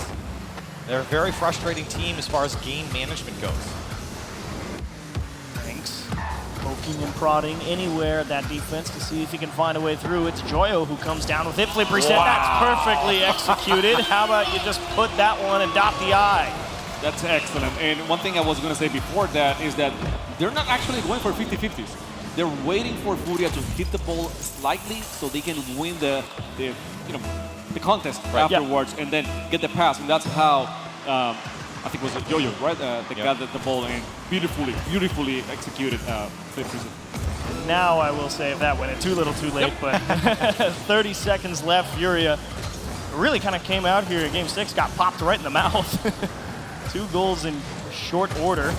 They're a very frustrating team as far as game management goes. Thanks. Poking and prodding anywhere at that defense to see if he can find a way through. It's Joyo who comes down with it. Flip reset. That's perfectly executed. How about you just put that one and dot the I? That's excellent. And one thing I was going to say before that is that they're not actually going for 50-50s. They're waiting for FURIA to hit the ball slightly so they can win the contest afterwards and then get the pass. And that's how I think it was Joyo, right? That got the ball and beautifully executed flip reset. Now I will say if that went in too little too late, but 30 seconds left. FURIA really kind of came out here in game 6, got popped right in the mouth. 2 goals in short order.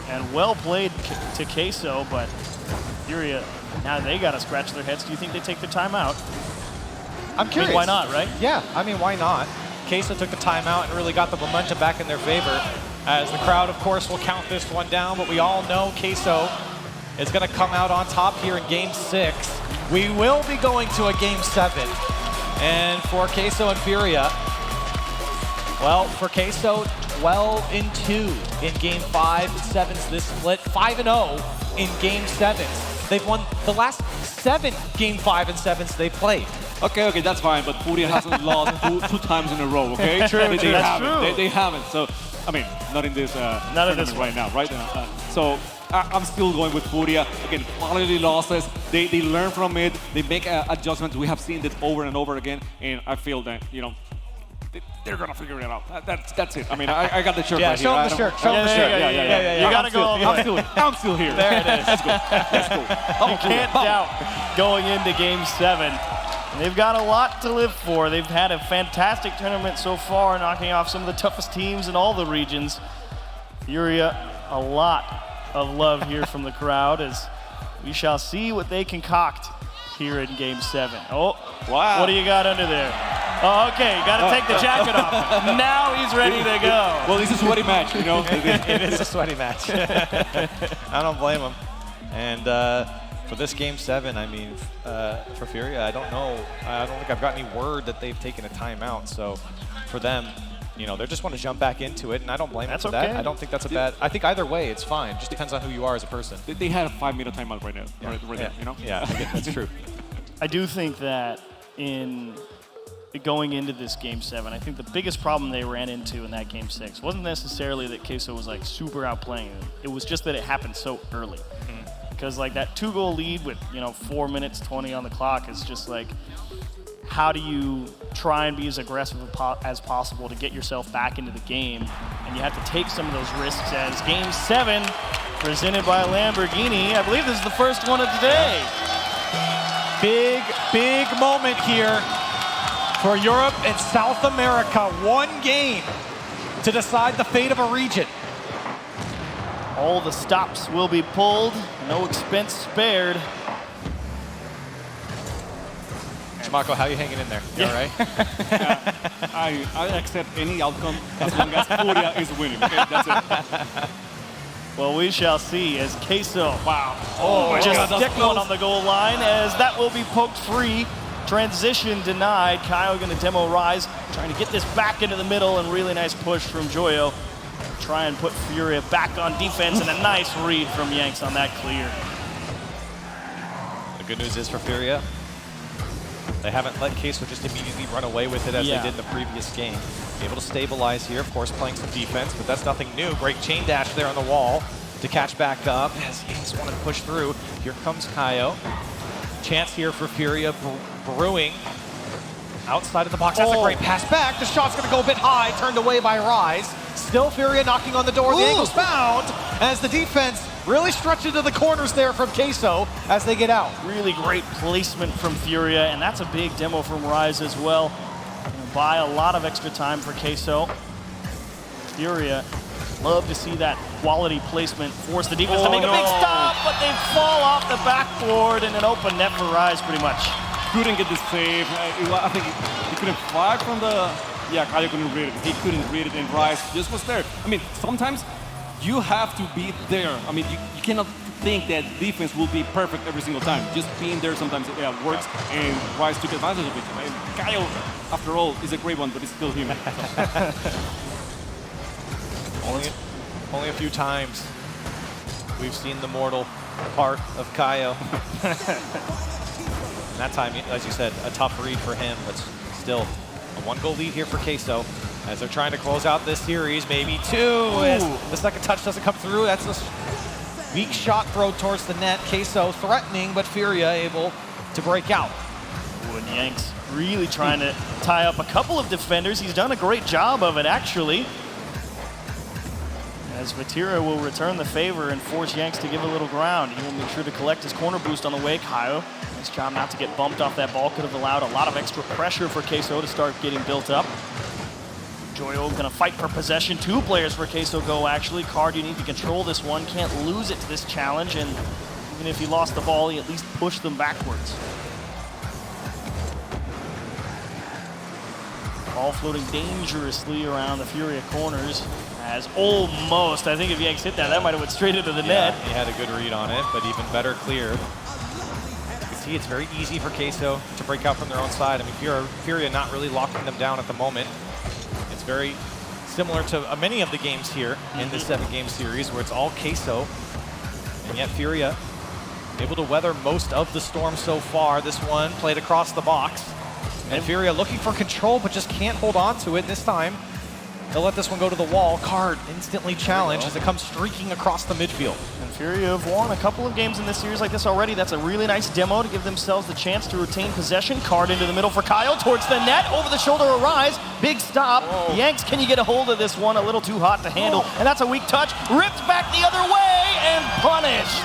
And well played to Queso, but FURIA, now they got to scratch their heads. Do you think they take their timeout? I'm curious. I mean, why not, right? Yeah, I mean, why not? Queso took the timeout and really got the momentum back in their favor. As the crowd, of course, will count this one down, but we all know Queso is going to come out on top here in game 6. We will be going to a game 7. And for Queso and FURIA, well, for Queso, 12-2 in Game 5 and 7s this split, 5-0 in Game 7s. They've won the last 7 Game 5 and 7s they've played. Okay, that's fine, but FURIA hasn't lost two times in a row, okay? True, they that's haven't. true. They haven't, so, I mean, not in this tournament right now, right? So I'm still going with FURIA. Again, quality losses, they learn from it, they make adjustments. We have seen this over and over again, and I feel that, you know, they're gonna figure it out. That's it. I mean, I got the shirt right here. Show them the shirt. Show them the shirt. You gotta go all the way. I'm still here. There it is. Let's go. Let's go. You can't doubt going into Game 7. They've got a lot to live for. They've had a fantastic tournament so far, knocking off some of the toughest teams in all the regions. FURIA, a lot of love here from the crowd as we shall see what they concoct here in Game 7. Oh, wow. What do you got under there? Oh, okay, you gotta take the jacket off. Now he's ready to go. Well, it's a sweaty match, you know? It is a sweaty match. I don't blame him. And for this Game 7, I mean, for FURIA, I don't know. I don't think I've got any word that they've taken a timeout. So for them, you know, they just want to jump back into it, and I don't blame them for that. I don't think that's a bad. I think either way, it's fine. Just depends on who you are as a person. They had a 5-minute timeout right now. Yeah. Right there, you know? Yeah, that's true. I do think that in going into this Game 7, I think the biggest problem they ran into in that Game 6 wasn't necessarily that Queso was like super outplaying them. It was just that it happened so early. Because like that 2-goal lead with, you know, 4 minutes 20 on the clock is just like, how do you try and be as aggressive as possible to get yourself back into the game? And you have to take some of those risks as Game 7, presented by Lamborghini. I believe this is the first one of the day. Big moment here for Europe and South America. One game to decide the fate of a region. All the stops will be pulled, no expense spared. Marco, how are you hanging in there? You all right? I accept any outcome as long as FURIA is winning. Okay, that's it. Well, we shall see as Queso, Wow. oh, my just God, stick one on the goal line as that will be poked free. Transition denied. Kyle going to demo Rise, trying to get this back into the middle, and really nice push from Joyo. Try and put FURIA back on defense, and a nice read from Yanks on that clear. The good news is for FURIA, they haven't let Queso just immediately run away with it as they did in the previous game. Able to stabilize here, of course, playing some defense, but that's nothing new. Great chain dash there on the wall to catch back up as Yanks wanted to push through. Here comes Kaio. Chance here for FURIA brewing outside of the box. That's a great pass back. The shot's going to go a bit high, turned away by Rise. Still FURIA knocking on the door. The angle's found as the defense really stretched into the corners there from Queso as they get out. Really great placement from FURIA, and that's a big demo from Rise as well. Buy a lot of extra time for Queso. FURIA, love to see that quality placement force the defense to make a big stop, but they fall off the backboard in an open net for Rise pretty much. Couldn't get the save. I think he couldn't fly from the... Yeah, Kaio couldn't read it. He couldn't read it, and Rise just was there. I mean, sometimes you have to be there. I mean, you cannot think that defense will be perfect every single time. Just being there sometimes works, and Rise took advantage of it. And Kaio, after all, is a great one, but he's still human. Only a few times we've seen the mortal part of Kaio. And that time, as you said, a tough read for him, but still a 1-goal lead here for Queso as they're trying to close out this series. Maybe 2 as the second touch doesn't come through. That's a weak shot throw towards the net. Queso threatening, but FURIA able to break out. And Yanks really trying to tie up a couple of defenders. He's done a great job of it, actually. As Vatira will return the favor and force Yanks to give a little ground. He will make sure to collect his corner boost on the way. Kaio, nice job not to get bumped off that ball. Could have allowed a lot of extra pressure for Queso to start getting built up. Joyo gonna fight for possession. 2 players for Queso go, actually. Card, you need to control this one. Can't lose it to this challenge. And even if he lost the ball, he at least pushed them backwards. Ball floating dangerously around the FURIA corners. As almost, I think if Yanks hit that, that might have went straight into the net. He had a good read on it, but even better cleared. You can see it's very easy for Queso to break out from their own side. I mean, FURIA not really locking them down at the moment. It's very similar to many of the games here in this 7-game series where it's all Queso, and yet FURIA able to weather most of the storm so far. This one played across the box, and FURIA looking for control but just can't hold on to it this time. They'll let this one go to the wall. Card instantly challenged as it comes streaking across the midfield. And FURIA have won a couple of games in this series like this already. That's a really nice demo to give themselves the chance to retain possession. Card into the middle for Kyle, towards the net, over the shoulder of Rise. Big stop. Whoa. Yanks, can you get a hold of this one? A little too hot to handle. And that's a weak touch. Ripped back the other way and punished.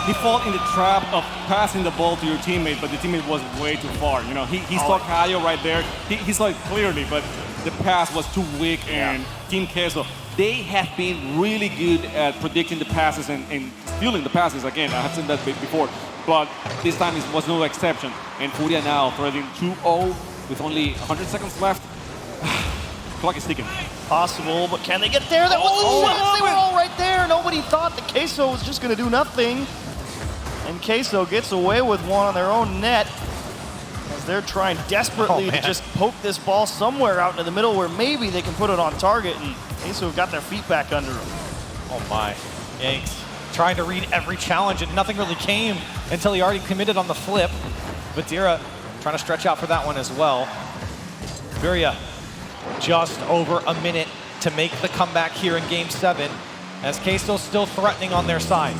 He fell in the trap of passing the ball to your teammate, but the teammate was way too far. You know, he saw Kyle right there. He saw it clearly, but the pass was too weak, and Team Queso, they have been really good at predicting the passes and stealing the passes. Again, I have seen that before, but this time it was no exception. And FURIA now threading 2-0 with only 100 seconds left. Clock is ticking. Possible, but can they get there? That was they were all right there. Nobody thought that Queso was just going to do nothing. And Queso gets away with one on their own net as they're trying desperately to just poke this ball somewhere out into the middle where maybe they can put it on target, and Queso have got their feet back under them. Oh my. Yanks trying to read every challenge, and nothing really came until he already committed on the flip. Vatira trying to stretch out for that one as well. FURIA just over a minute to make the comeback here in Game 7 as Queso still threatening on their side.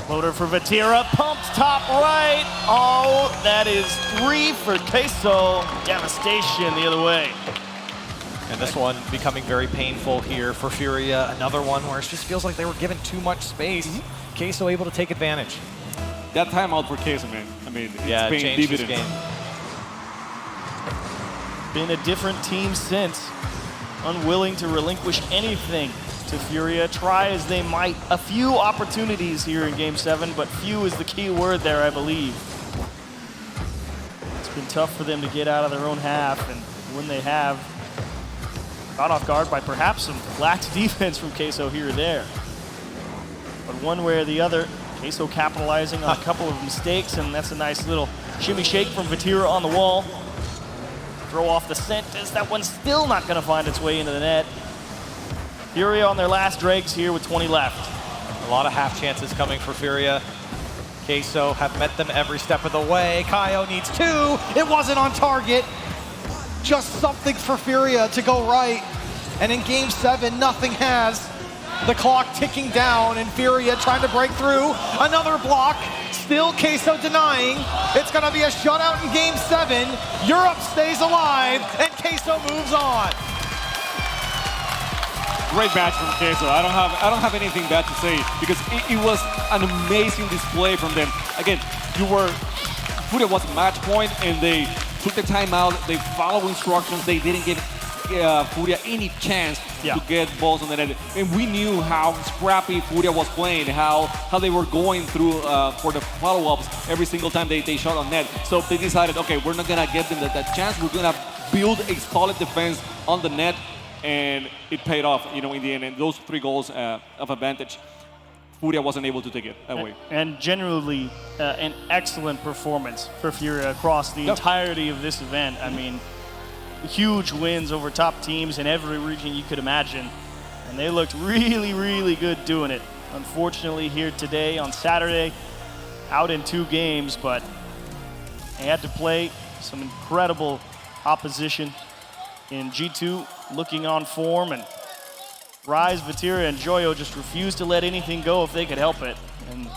Floater for Vatira, pumped top right. Oh, that is 3 for Queso. Devastation the other way. And this one becoming very painful here for FURIA. Another one where it just feels like they were given too much space. Queso able to take advantage. That timeout for Queso, man. I mean, it's paying changed this dividends. game. Been a different team since. Unwilling to relinquish anything to FURIA. Try as they might. A few opportunities here in Game 7, but few is the key word there, I believe. It's been tough for them to get out of their own half, and when they have, caught off guard by perhaps some lax defense from Queso here or there. But one way or the other, Queso capitalizing on a couple of mistakes, and that's a nice little shimmy shake from Vatira on the wall. Throw off the scent as that one's still not going to find its way into the net. FURIA on their last dregs here with 20 left. A lot of half chances coming for FURIA. Queso have met them every step of the way. Kaio needs 2. It wasn't on target. Just something for FURIA to go right. And in Game 7, nothing has. The clock ticking down and FURIA trying to break through. Another block. Still Queso denying. It's going to be a shutout in Game 7. Europe stays alive and Queso moves on. Great match from Queso. I don't have anything bad to say because it was an amazing display from them. Again, FURIA was match point and they took the timeout. They followed instructions. They didn't give FURIA any chance to get balls on the net. And we knew how scrappy FURIA was playing, how they were going through for the follow-ups every single time they shot on net. So they decided, okay, we're not gonna give them that chance. We're gonna build a solid defense on the net. And it paid off, you know, in the end. And those 3 goals of advantage, FURIA wasn't able to take it away. And generally, an excellent performance for FURIA across the entirety of this event. I mean, huge wins over top teams in every region you could imagine. And they looked really, really good doing it. Unfortunately, here today on Saturday, out in 2 games, but they had to play some incredible opposition in G2. Looking on form, and Rise, Vatira, and Joyo just refused to let anything go if they could help it. And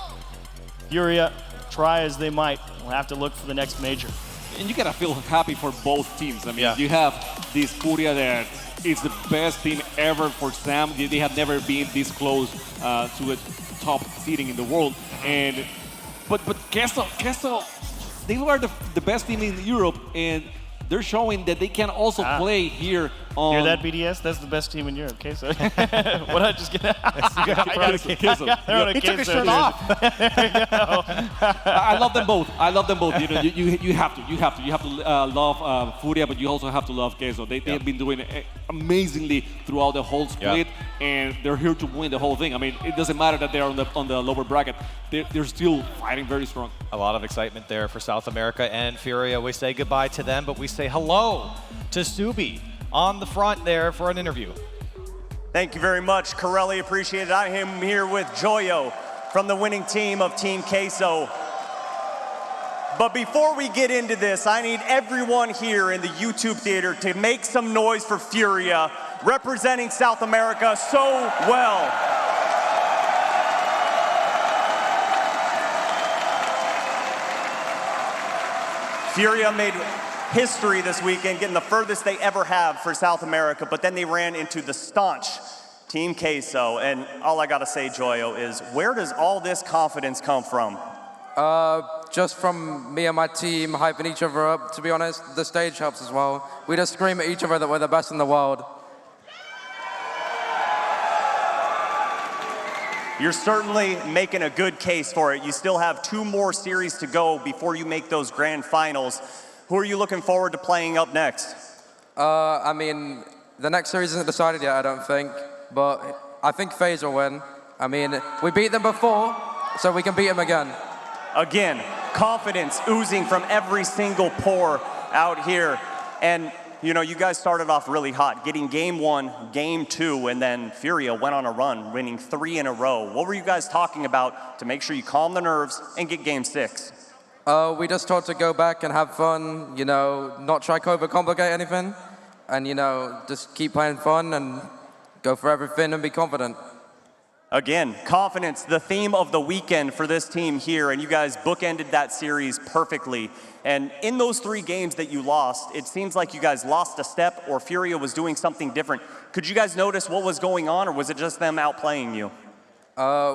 FURIA, try as they might, will have to look for the next major. And you gotta feel happy for both teams. I mean, you have this FURIA that is the best team ever for Sam. They have never been this close to a top seeding in the world. And but Queso, they were the best team in Europe, and they're showing that they can also play here on... Hear that, BDS? That's the best team in Europe, Queso. What did I just get? I got Queso. He took his shirt off. I love them both. I love them both. You know, you have to love FURIA, but you also have to love Queso. They have been doing amazingly throughout the whole split, and they're here to win the whole thing. I mean, it doesn't matter that they're on the lower bracket. They're still fighting very strong. A lot of excitement there for South America and FURIA. We say goodbye to them, but we say hello to Subi on the front there for an interview. Thank you very much, Corelli. Appreciate it. I am here with Joyo from the winning team of Team Queso. But before we get into this, I need everyone here in the YouTube theater to make some noise for FURIA, representing South America so well. FURIA made history this weekend, getting the furthest they ever have for South America, but then they ran into the staunch Team Queso. And all I gotta say, Joyo, is where does all this confidence come from? Just from me and my team hyping each other up. To be honest, the stage helps as well. We just scream at each other that we're the best in the world. You're certainly making a good case for it. You still have 2 more series to go before you make those grand finals. Who are you looking forward to playing up next? I mean, the next series isn't decided yet, I don't think, but I think FaZe will win. I mean, we beat them before, so we can beat them again. Again, confidence oozing from every single pore out here. And you know, you guys started off really hot, getting game 1, game 2, and then FURIA went on a run, winning 3 in a row. What were you guys talking about to make sure you calm the nerves and get game 6? We just thought to go back and have fun, you know, not try to overcomplicate anything, and, you know, just keep playing fun and go for everything and be confident. Again, confidence, the theme of the weekend for this team here, and you guys bookended that series perfectly. And in those 3 games that you lost, it seems like you guys lost a step or FURIA was doing something different. Could you guys notice what was going on, or was it just them outplaying you?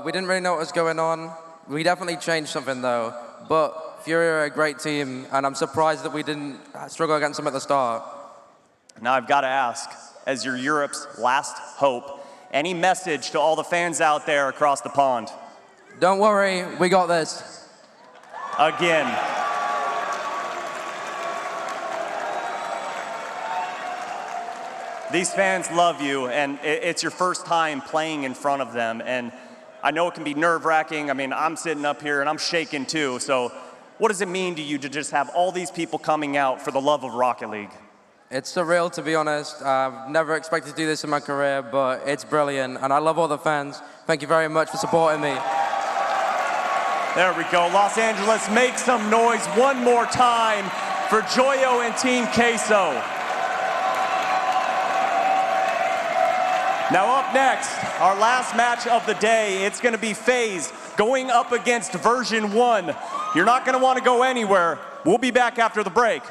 We didn't really know what was going on. We definitely changed something, though. But FURIA are a great team, and I'm surprised that we didn't struggle against them at the start. Now I've got to ask, as you're Europe's last hope, any message to all the fans out there across the pond? Don't worry, we got this. Again. These fans love you, and it's your first time playing in front of them, and I know it can be nerve-wracking. I mean, I'm sitting up here and I'm shaking too, so what does it mean to you to just have all these people coming out for the love of Rocket League? It's surreal, to be honest. I've never expected to do this in my career, but it's brilliant, and I love all the fans. Thank you very much for supporting me. There we go. Los Angeles, make some noise one more time for Joyo and Team Queso. Now up next, our last match of the day, it's going to be FaZe going up against version 1. You're not going to want to go anywhere. We'll be back after the break.